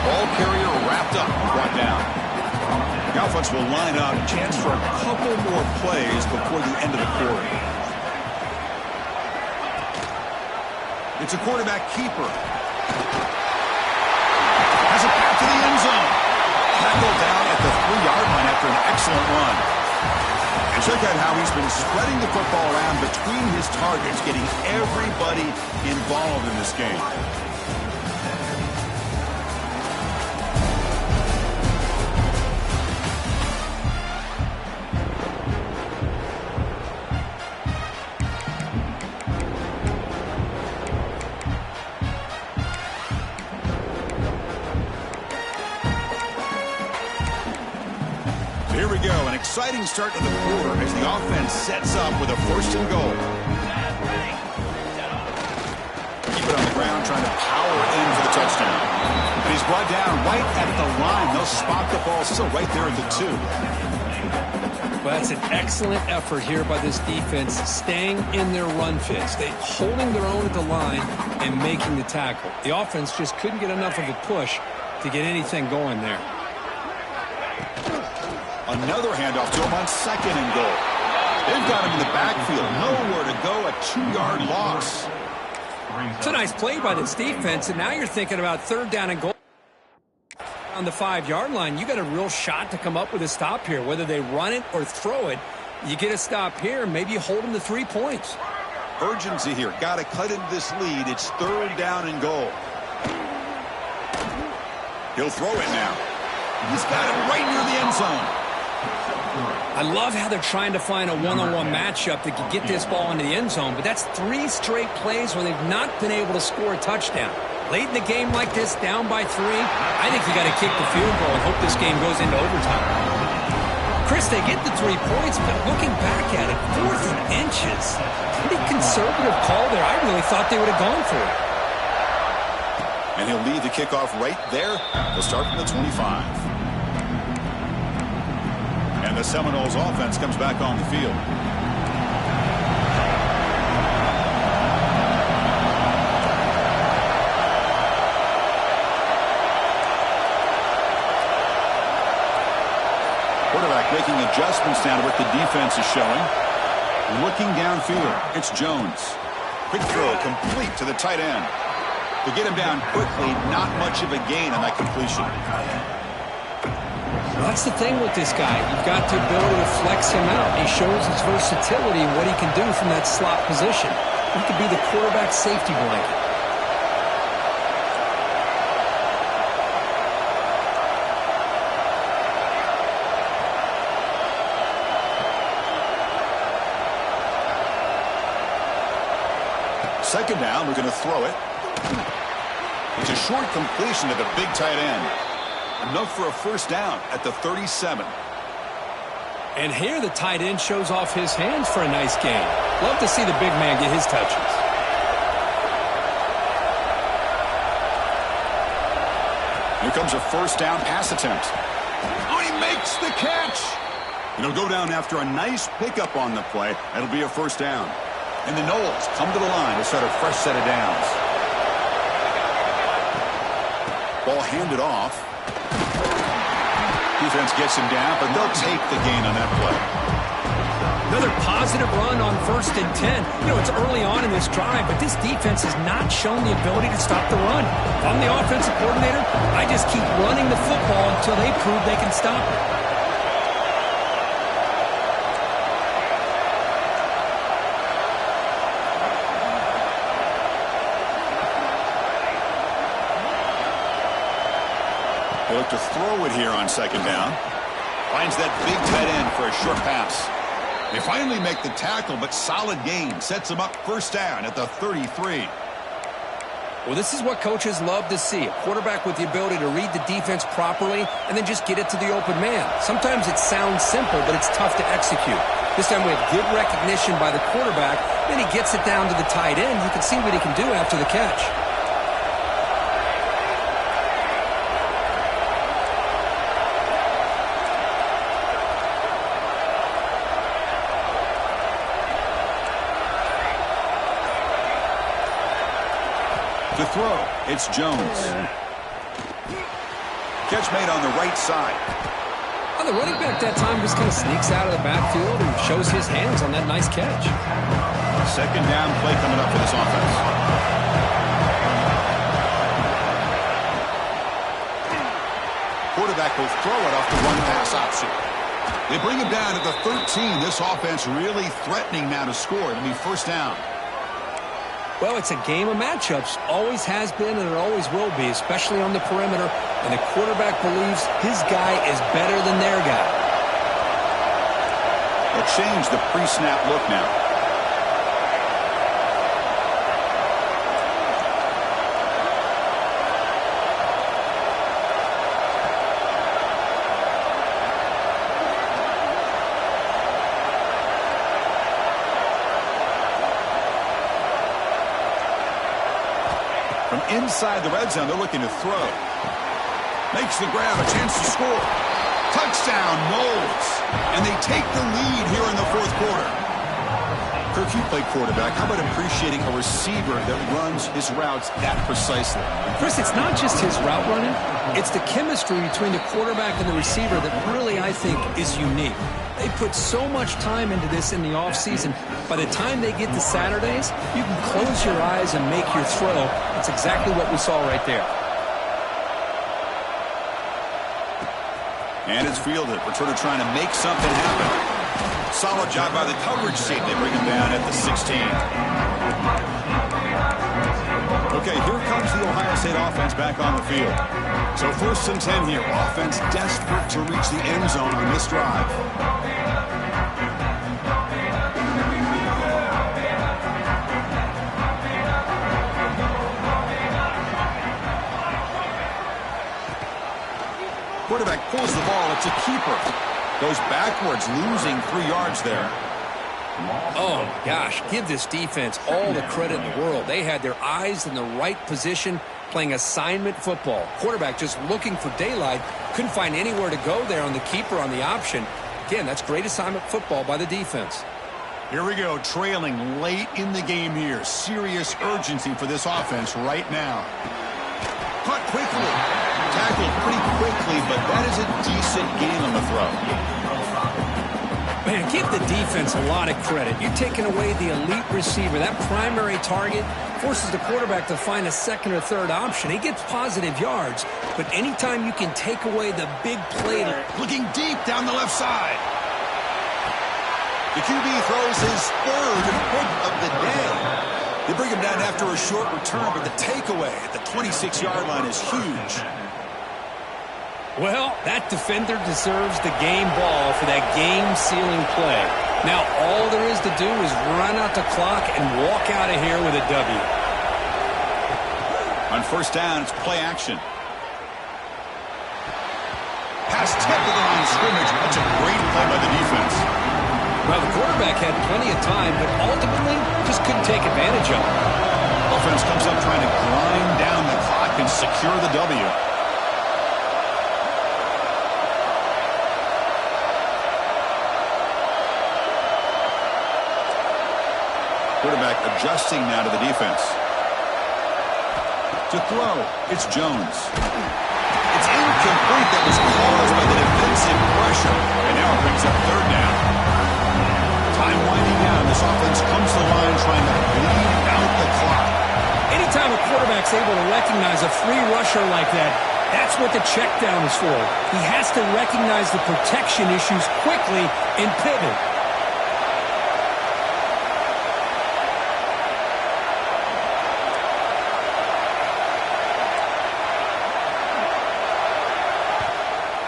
Ball carrier wrapped up, brought down. The offense will line up. Chance for a couple more plays before the end of the quarter. It's a quarterback keeper. Has a pass to the end zone. Tackled down at the 3-yard line after an excellent run. And check out how he's been spreading the football around between his targets, getting everybody involved in this game. Here we go, an exciting start to the quarter as the offense sets up with a 1st and goal. Keep it on the ground, trying to power in for the touchdown. And he's brought down right at the line. They'll spot the ball still right there at the 2. Well, that's an excellent effort here by this defense, staying in their run fits. They holding their own at the line and making the tackle. The offense just couldn't get enough of a push to get anything going there. Another handoff to him on 2nd and goal. They've got him in the backfield. Nowhere to go. A 2-yard loss. It's a nice play by this defense, and now you're thinking about 3rd down and goal. On the 5-yard line, you got a real shot to come up with a stop here. Whether they run it or throw it, you get a stop here, maybe you hold them to 3 points. Urgency here. Got to cut into this lead. It's 3rd down and goal. He'll throw it now. He's got it right near the end zone. I love how they're trying to find a one-on-one matchup that can get this ball into the end zone, but that's 3 straight plays where they've not been able to score a touchdown. Late in the game like this, down by 3, I think you got to kick the field goal and hope this game goes into overtime. Chris, they get the 3 points, but looking back at it, 4th and inches. Pretty conservative call there. I really thought they would have gone for it. And he'll lead the kickoff right there. They'll start from the 25. And the Seminoles offense comes back on the field. Quarterback making adjustments down to what the defense is showing. Looking downfield, it's Jones. Quick throw, complete to the tight end. To get him down quickly, not much of a gain on that completion. That's the thing with this guy. You've got the ability to flex him out. He shows his versatility and what he can do from that slot position. He could be the quarterback's safety blanket. Second down, we're going to throw it. It's a short completion to the big tight end. Enough for a first down at the 37. And here the tight end shows off his hands for a nice gain. Love to see the big man get his touches. Here comes a first down pass attempt. Oh, he makes the catch. It'll go down after a nice pickup on the play. It'll be a first down. And the Noles come to the line to start a fresh set of downs. Ball handed off. Defense gets him down, but they'll take the gain on that play. Another positive run on 1st and 10. You know, it's early on in this drive, but this defense has not shown the ability to stop the run. If I'm the offensive coordinator, I just keep running the football until they prove they can stop it. They look to throw it here on second down. Finds that big tight end for a short pass. They finally make the tackle, but solid gain. Sets them up first down at the 33. Well, this is what coaches love to see. A quarterback with the ability to read the defense properly and then just get it to the open man. Sometimes it sounds simple, but it's tough to execute. This time we have good recognition by the quarterback. Then he gets it down to the tight end. You can see what he can do after the catch. To throw, it's Jones. Catch made on the right side. Well, the running back that time just kind of sneaks out of the backfield and shows his hands on that nice catch. Second down play coming up for this offense. Quarterback will throw it off the run-pass option. They bring him down at the 13. This offense really threatening now to score. It'll be first down. Well, it's a game of matchups. Always has been and it always will be, especially on the perimeter. And the quarterback believes his guy is better than their guy. They'll change the pre-snap look now. From inside the red zone, they're looking to throw. Makes the grab, a chance to score. Touchdown, Noles. And they take the lead here in the fourth quarter. Kirk, you play quarterback. How about appreciating a receiver that runs his routes that precisely? Chris, it's not just his route running. It's the chemistry between the quarterback and the receiver that really, I think, is unique. They put so much time into this in the offseason. By the time they get to Saturdays, you can close your eyes and make your throw. That's exactly what we saw right there. And it's fielded. Returner trying to make something happen. Solid job by the coverage team. They bring him down at the 16. Okay, here comes the Ohio State offense back on the field. So 1st and 10 here. Offense desperate to reach the end zone on this drive. Quarterback pulls the ball. It's a keeper. Goes backwards, losing 3 yards there. Oh, gosh, give this defense all the credit in the world. They had their eyes in the right position, playing assignment football. Quarterback just looking for daylight. Couldn't find anywhere to go there on the keeper on the option. Again, that's great assignment football by the defense. Here we go, trailing late in the game here. Serious urgency for this offense right now. Caught quickly. Tackled pretty quickly, but that is a decent gain on the throw. Man, give the defense a lot of credit. You're taking away the elite receiver. That primary target forces the quarterback to find a second or third option. He gets positive yards, but anytime you can take away the big play. Looking deep down the left side. The QB throws his 3rd hit of the day. They bring him down after a short return, but the takeaway at the 26-yard line is huge. Well, that defender deserves the game ball for that game-sealing play. Now, all there is to do is run out the clock and walk out of here with a W. On 1st down, it's play action. Pass tip to the line of scrimmage. That's a great play by the defense. Well, the quarterback had plenty of time, but ultimately just couldn't take advantage of it. Offense comes up trying to grind down the clock and secure the W. Quarterback adjusting now to the defense. To throw, it's Jones. It's incomplete. That was caused by the defensive pressure. And now it brings up 3rd down. Time winding down. This offense comes to the line trying to bleed out the clock. Anytime a quarterback's able to recognize a free rusher like that, that's what the check down is for. He has to recognize the protection issues quickly and pivot.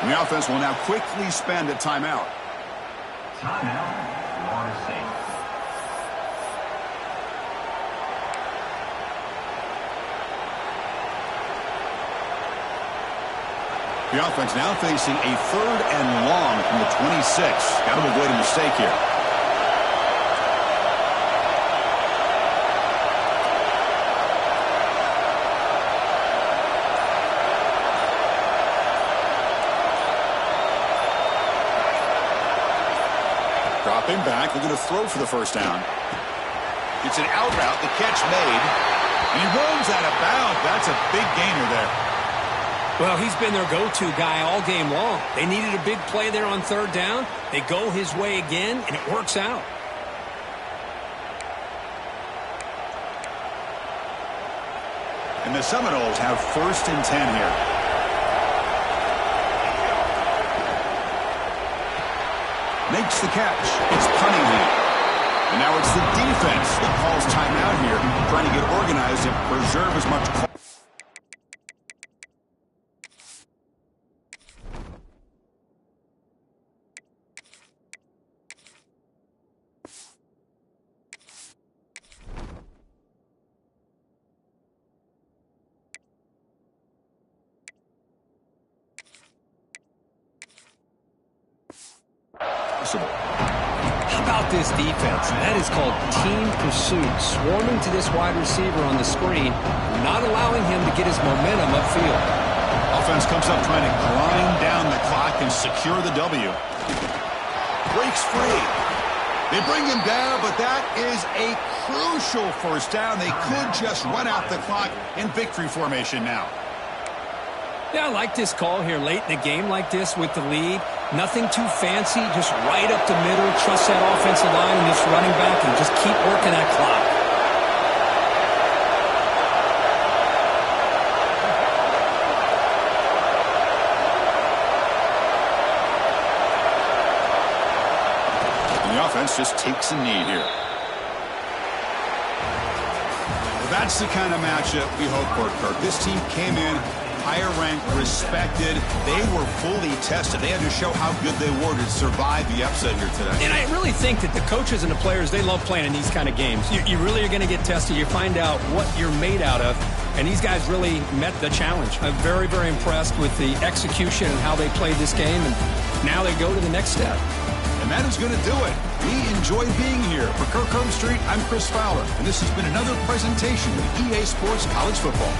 And the offense will now quickly spend a timeout. Timeout, Florida State. The offense now facing a 3rd and long from the 26. Got to avoid a mistake here. Dropping back, looking to throw for the 1st down. It's an out route, the catch made. And he rolls out of bounds. That's a big gainer there. Well, he's been their go-to guy all game long. They needed a big play there on 3rd down. They go his way again, and it works out. And the Seminoles have 1st and 10 here. Makes the catch. It's Cunningham. And now it's the defense that calls timeout here, trying to get organized and preserve as much. How about this defense? That is called team pursuit. Swarming to this wide receiver on the screen, not allowing him to get his momentum upfield. Offense comes up trying to grind down the clock and secure the W. Breaks free. They bring him down, but that is a crucial 1st down. They could just run out the clock in victory formation now. Yeah, I like this call here late in the game like this with the lead. Nothing too fancy, just right up the middle. Trust that offensive line and this running back and just keep working that clock. just takes a knee here. Well, that's the kind of matchup we hope for, Kirk. This team came in higher ranked, respected. They were fully tested. They had to show how good they were to survive the upset here today. And I really think that the coaches and the players, they love playing in these kind of games. You really are going to get tested. You find out what you're made out of. And these guys really met the challenge. I'm very, very impressed with the execution and how they played this game. And now they go to the next step. And that is going to do it. We enjoyed being here. For Kirk Herbstreit, I'm Chris Fowler. And this has been another presentation of EA Sports College Football.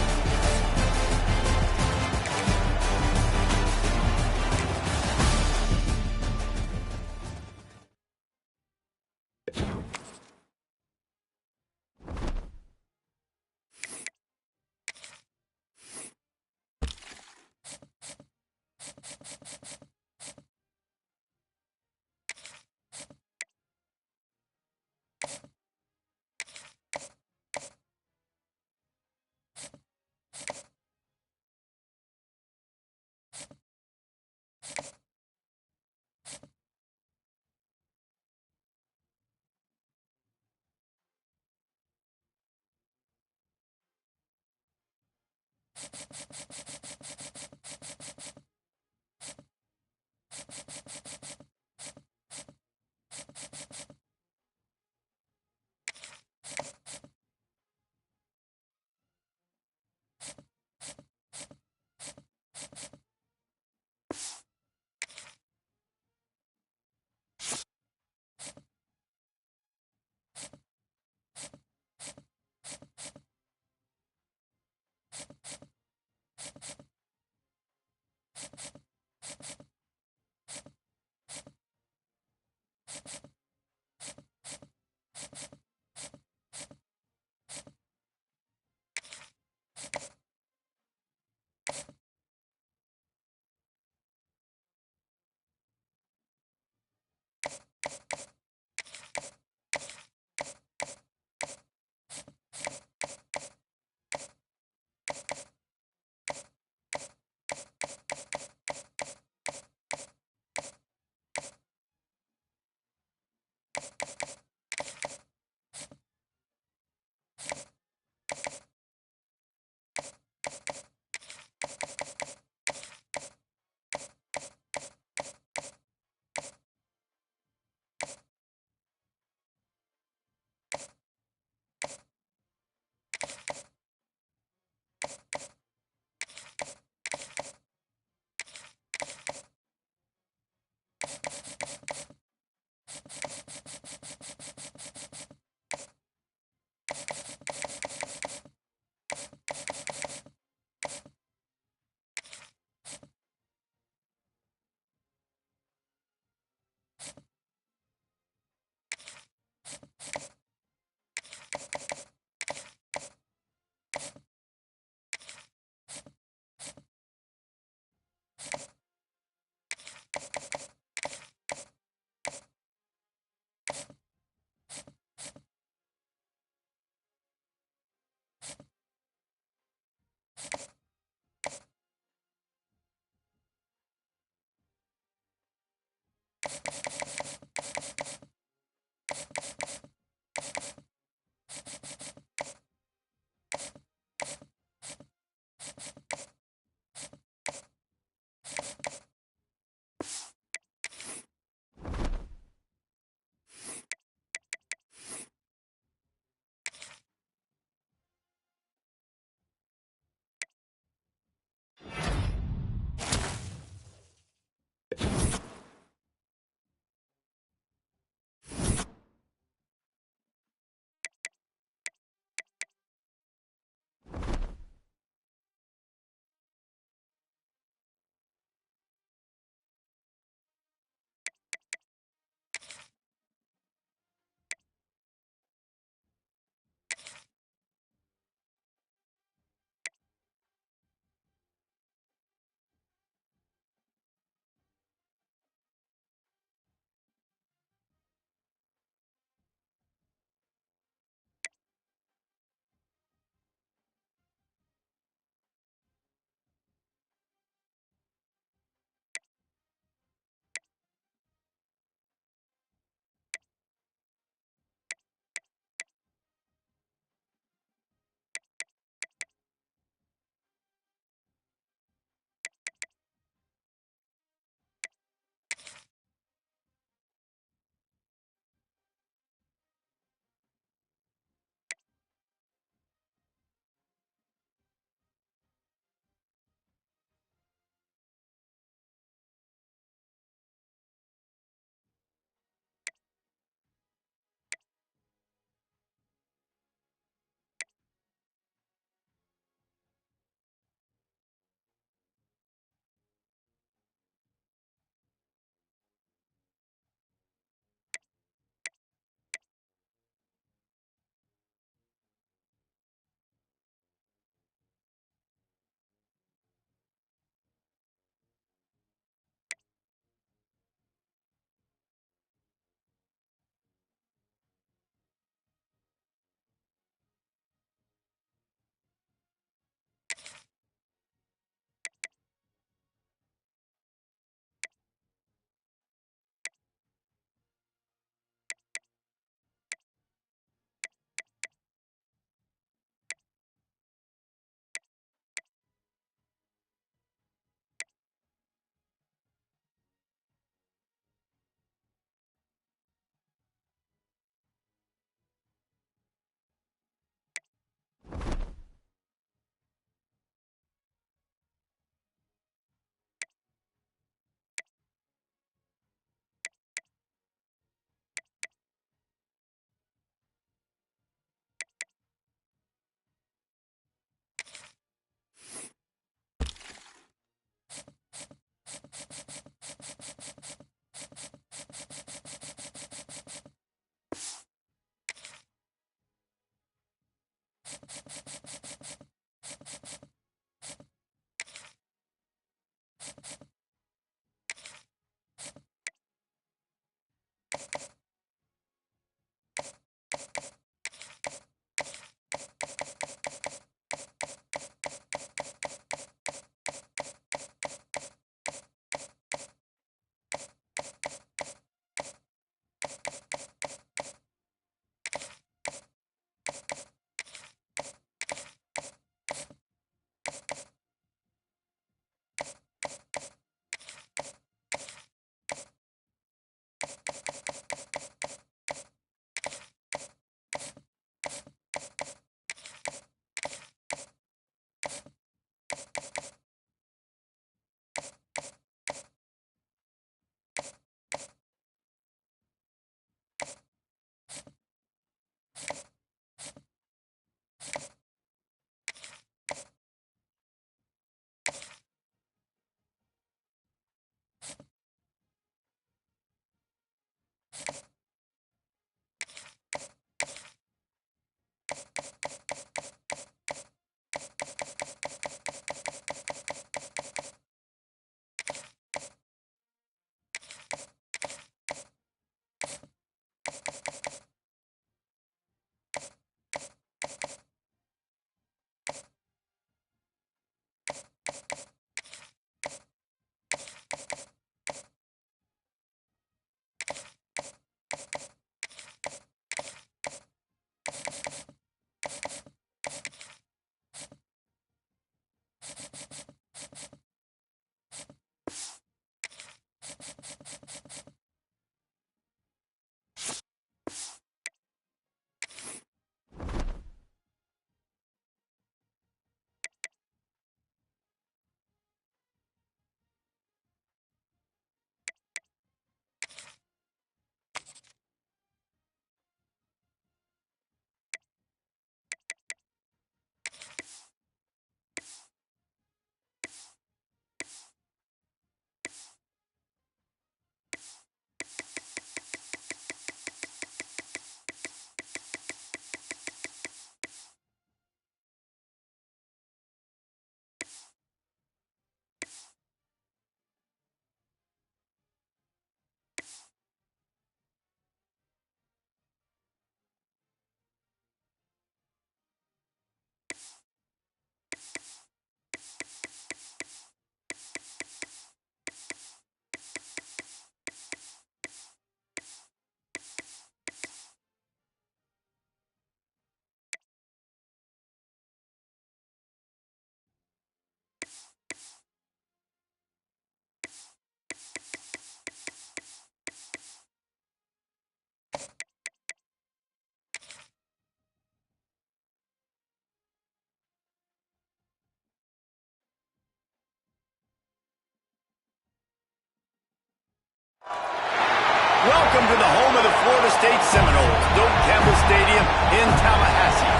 Welcome to the home of the Florida State Seminoles, Doak Campbell Stadium in Tallahassee.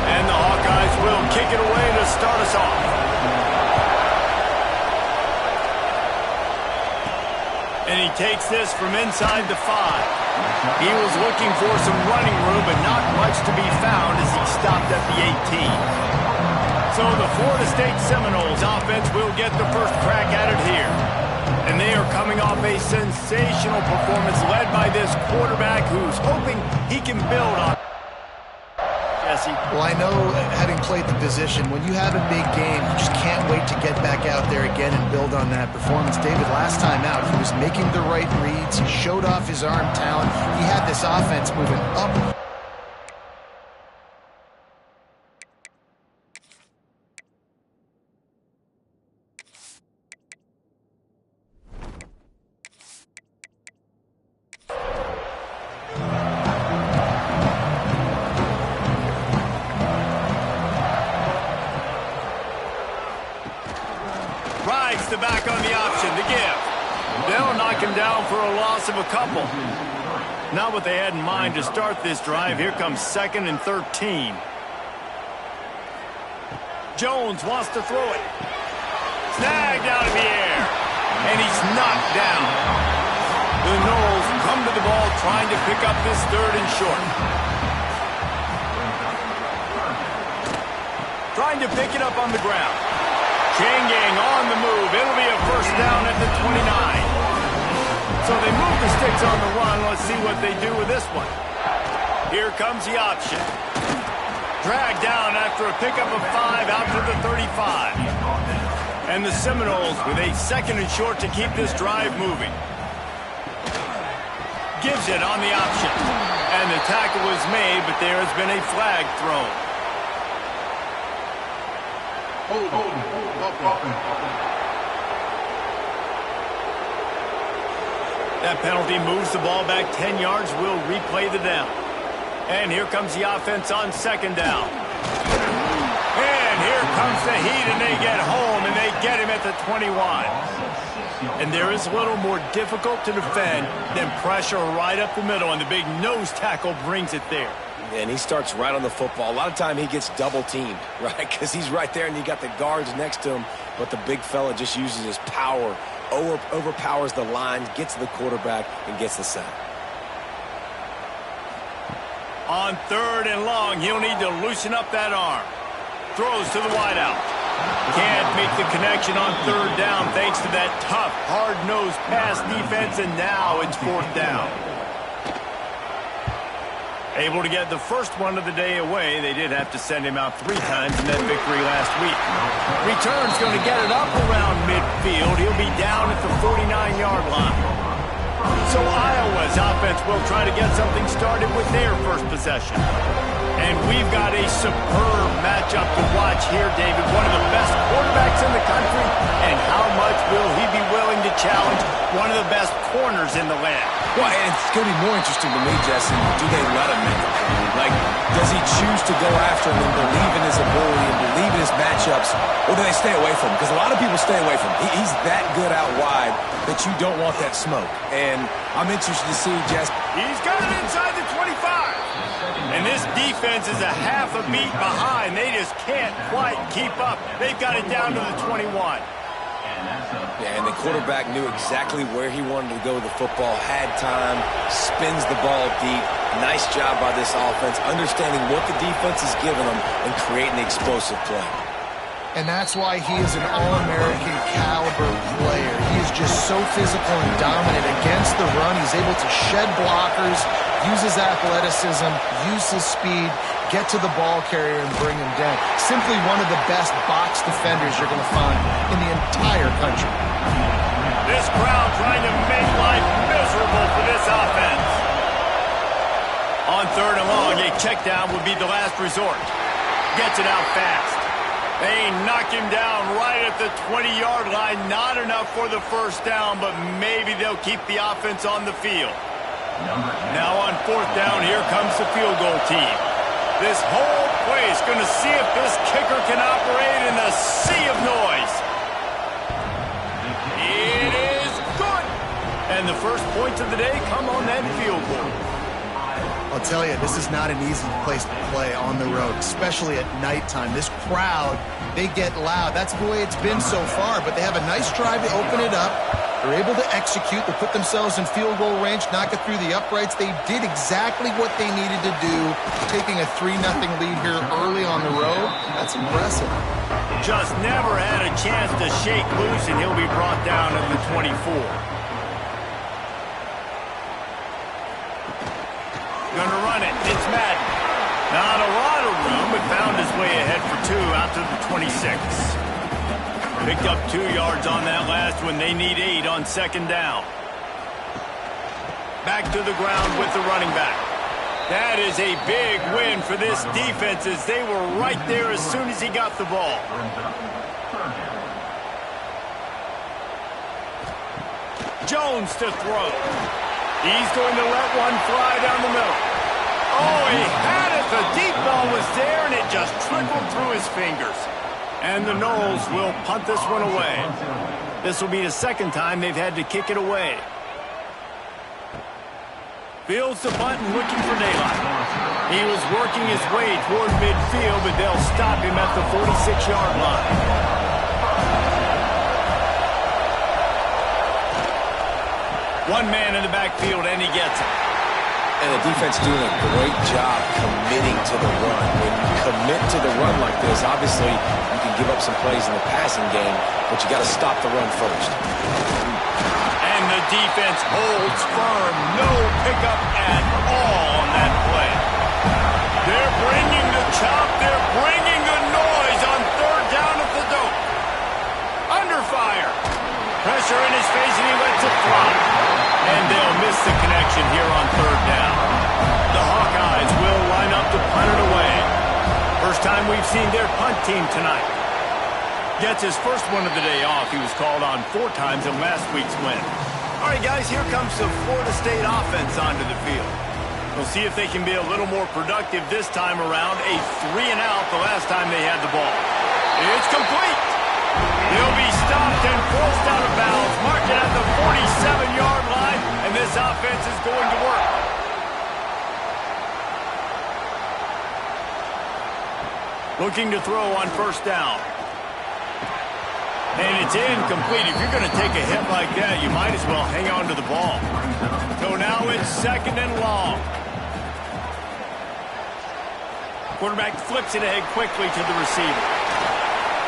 And the Hawkeyes will kick it away to start us off. And he takes this from inside the 5. He was looking for some running room, but not much to be found as he stopped at the 18. So the Florida State Seminoles offense will get the first crack at it here. And they are coming off a sensational performance led by this quarterback who's hoping he can build on. Jesse. Well, I know, having played the position, when you have a big game, you just can't wait to get back out there again and build on that performance. David, last time out, he was making the right reads. He showed off his arm talent. He had this offense moving up. Rides the back on the option to give. They'll knock him down for a loss of a couple. Not what they had in mind to start this drive. Here comes 2nd and 13. Jones wants to throw it. Snagged out of the air. And he's knocked down. The Noles come to the ball, trying to pick up this 3rd and short. Trying to pick it up on the ground. Chain gang on the move. It'll be a first down at the 29. So they move the sticks on the run. Let's see what they do with this one. Here comes the option. Dragged down after a pickup of 5 out to the 35. And the Seminoles with a 2nd and short to keep this drive moving. Gives it on the option. And the tackle was made, but there has been a flag thrown. That penalty moves the ball back 10 yards. We'll replay the down. And here comes the offense on 2nd down. And here comes the heat, and they get home, and they get him at the 21. And there is a little more difficult to defend than pressure right up the middle, and the big nose tackle brings it there. And he starts right on the football. A lot of time he gets double-teamed, right? Because he's right there, and you got the guards next to him, but the big fella just uses his power, overpowers the line, gets to the quarterback, and gets the sack. On 3rd and long, he'll need to loosen up that arm. Throws to the wideout. Can't make the connection on 3rd down thanks to that tough, hard-nosed pass defense, and now it's 4th down. Able to get the first one of the day away. They did have to send him out 3 times in that victory last week. Return's going to get it up around midfield. He'll be down at the 49-yard line. So Iowa's offense will try to get something started with their first possession. And we've got a superb matchup to watch here, David. One of the best quarterbacks in the country. And how much will he be willing to challenge one of the best corners in the land? Well, and it's going to be more interesting to me, Jesse. Do they let him make it? Like, does he choose to go after him and believe in his ability and believe in his matchups, or do they stay away from him? Because a lot of people stay away from him. He's that good out wide that you don't want that smoke. And I'm interested to see, Jesse. He's got it inside the 25. And this defense is a half a beat behind. They just can't quite keep up. They've got it down to the 21. Yeah, and the quarterback knew exactly where he wanted to go with the football, had time, spins the ball deep. Nice job by this offense, understanding what the defense is giving them and creating the explosive play. And that's why he is an All-American caliber player. He is just so physical and dominant against the run. He's able to shed blockers, use his athleticism, use his speed, get to the ball carrier and bring him down. Simply one of the best box defenders you're going to find in the entire country. This crowd trying to make life miserable for this offense. On 3rd and long, a check down would be the last resort. Gets it out fast. They knock him down right at the 20-yard line. Not enough for the first down, but maybe they'll keep the offense on the field. Now on 4th down, here comes the field goal team. This whole place going to see if this kicker can operate in the sea of noise. It is good. And the first points of the day come on that field goal. I'll tell you, this is not an easy place to play on the road, especially at nighttime. This crowd, they get loud. That's the way it's been so far, but they have a nice drive to open it up. They're able to execute. They put themselves in field goal range, knock it through the uprights. They did exactly what they needed to do, taking a 3-0 lead here early on the road. That's impressive. Just never had a chance to shake loose, and he'll be brought down at the 24. Gonna run it. It's Madden. Not a lot of room, but found his way ahead for 2 out to the 26. Picked up 2 yards on that last one. They need 8 on 2nd down. Back to the ground with the running back. That is a big win for this defense as they were right there as soon as he got the ball. Jones to throw. He's going to let one fly down the middle. Oh, he had it. The deep ball was there, and it just trickled through his fingers. And the Noles will punt this one away. This will be the 2nd time they've had to kick it away. Fields the punt and looking for daylight. He was working his way toward midfield, but they'll stop him at the 46-yard line. One man in the backfield, and he gets it. And the defense doing a great job committing to the run. When you commit to the run like this, obviously you can give up some plays in the passing game, but you got to stop the run first. And the defense holds firm. No pickup at all on that play. They're bringing the chop. They're bringing the noise on third down at the dope. Under fire. Pressure in his face, and he lets it fly. And they'll miss the connection here on third down. The Hawkeyes will line up to punt it away. First time we've seen their punt team tonight. Gets his first one of the day off. He was called on 4 times in last week's win. All right, guys, here comes the Florida State offense onto the field. We'll see if they can be a little more productive this time around. A 3-and-out the last time they had the ball. It's complete. They'll be stopped and forced out of bounds, marked at the 47-yard line, and this offense is going to work. Looking to throw on first down. And it's incomplete. If you're going to take a hit like that, you might as well hang on to the ball. So now it's 2nd and long. Quarterback flips it ahead quickly to the receiver.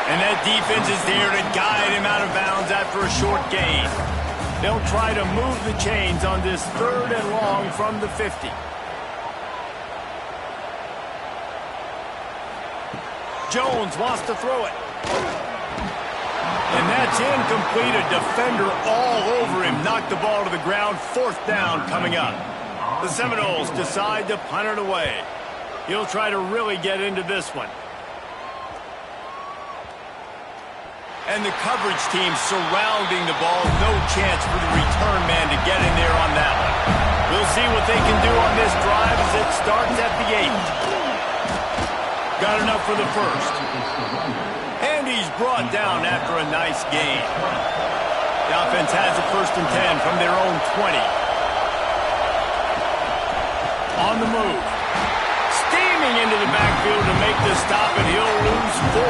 And that defense is there to guide him out of bounds after a short gain. They'll try to move the chains on this 3rd and long from the 50. Jones wants to throw it. And that's incomplete. A defender all over him. Knocked the ball to the ground. 4th down coming up. The Seminoles decide to punt it away. He'll try to really get into this one. And the coverage team surrounding the ball. No chance for the return man to get in there on that one. We'll see what they can do on this drive as it starts at the 8. Got enough for the first. And he's brought down after a nice gain. The offense has a 1st and 10 from their own 20. On the move. Steaming into the backfield to make the stop, and he'll lose 4.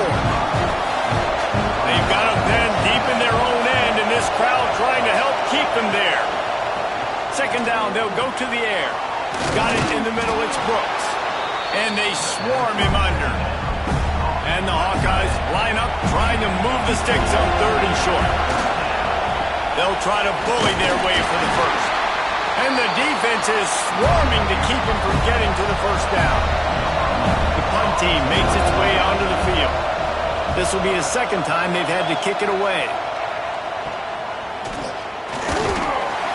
They've got him then deep in their own end, and this crowd trying to help keep them there. 2nd down, they'll go to the air. Got it in the middle, it's Brooks. And they swarm him under. And the Hawkeyes line up trying to move the sticks on 3rd and short. They'll try to bully their way for the first. And the defense is swarming to keep him from getting to the first down. The punt team makes its way onto the field. This will be the 2nd time they've had to kick it away.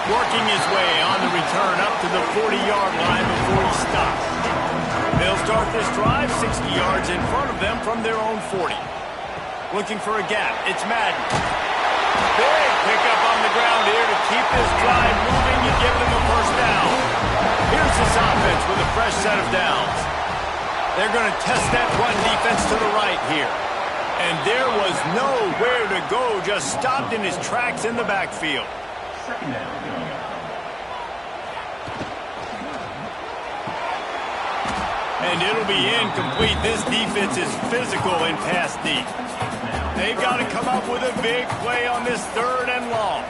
Working his way on the return up to the 40-yard line before he stops. They'll start this drive 60 yards in front of them from their own 40. Looking for a gap. It's Madden. Big pickup on the ground here to keep this drive moving and give them a first down. Here's this offense with a fresh set of downs. They're going to test that run defense to the right here. And there was nowhere to go, just stopped in his tracks in the backfield. And it'll be incomplete. This defense is physical and pass deep. They've got to come up with a big play on this 3rd and long.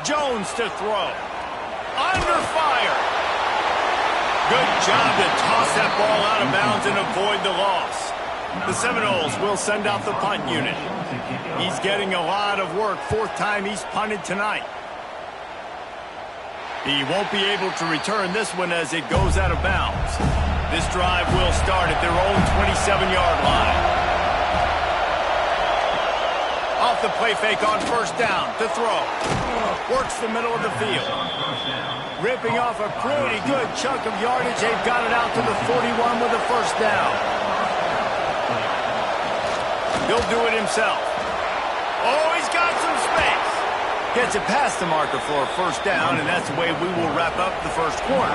Jones to throw. Under fire. Good job to toss that ball out of bounds and avoid the loss. The Seminoles will send out the punt unit. He's getting a lot of work. 4th time he's punted tonight. He won't be able to return this one as it goes out of bounds. This drive will start at their own 27-yard line. Off the play fake on first down to throw. Works the middle of the field. Ripping off a pretty good chunk of yardage. They've got it out to the 41 with a first down. He'll do it himself. Oh, he's got some space. Gets it past the marker for a first down, and that's the way we will wrap up the first quarter.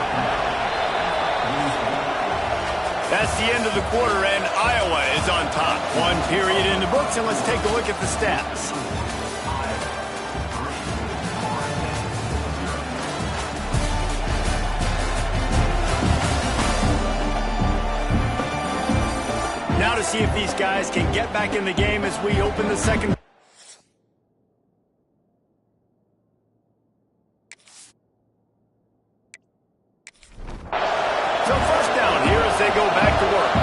That's the end of the quarter, and Iowa is on top. 1 period in the books, and let's take a look at the stats. Now to see if these guys can get back in the game as we open the second. to go back to work.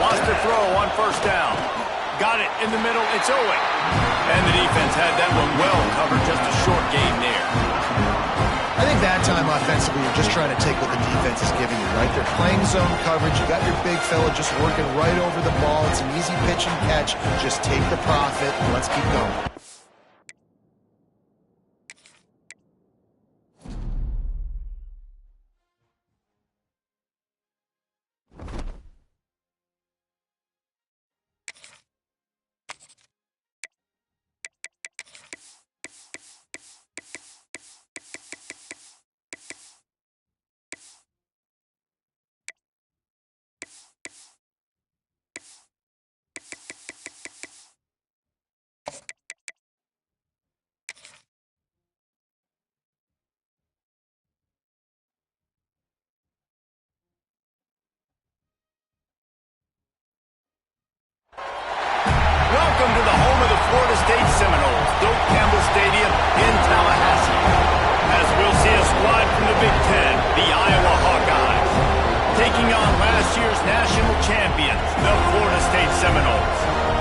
Wants to throw on first down. Got it in the middle. It's Owen. And the defense had that one well covered. Just a short gain there. I think that time offensively, you're just trying to take what the defense is giving you, right? They're playing zone coverage. You got your big fella just working right over the ball. It's an easy pitch and catch. Just take the profit and let's keep going. Welcome to the home of the Florida State Seminoles, Doak Campbell Stadium in Tallahassee. As we'll see a squad from the Big Ten, the Iowa Hawkeyes, taking on last year's national champions, the Florida State Seminoles.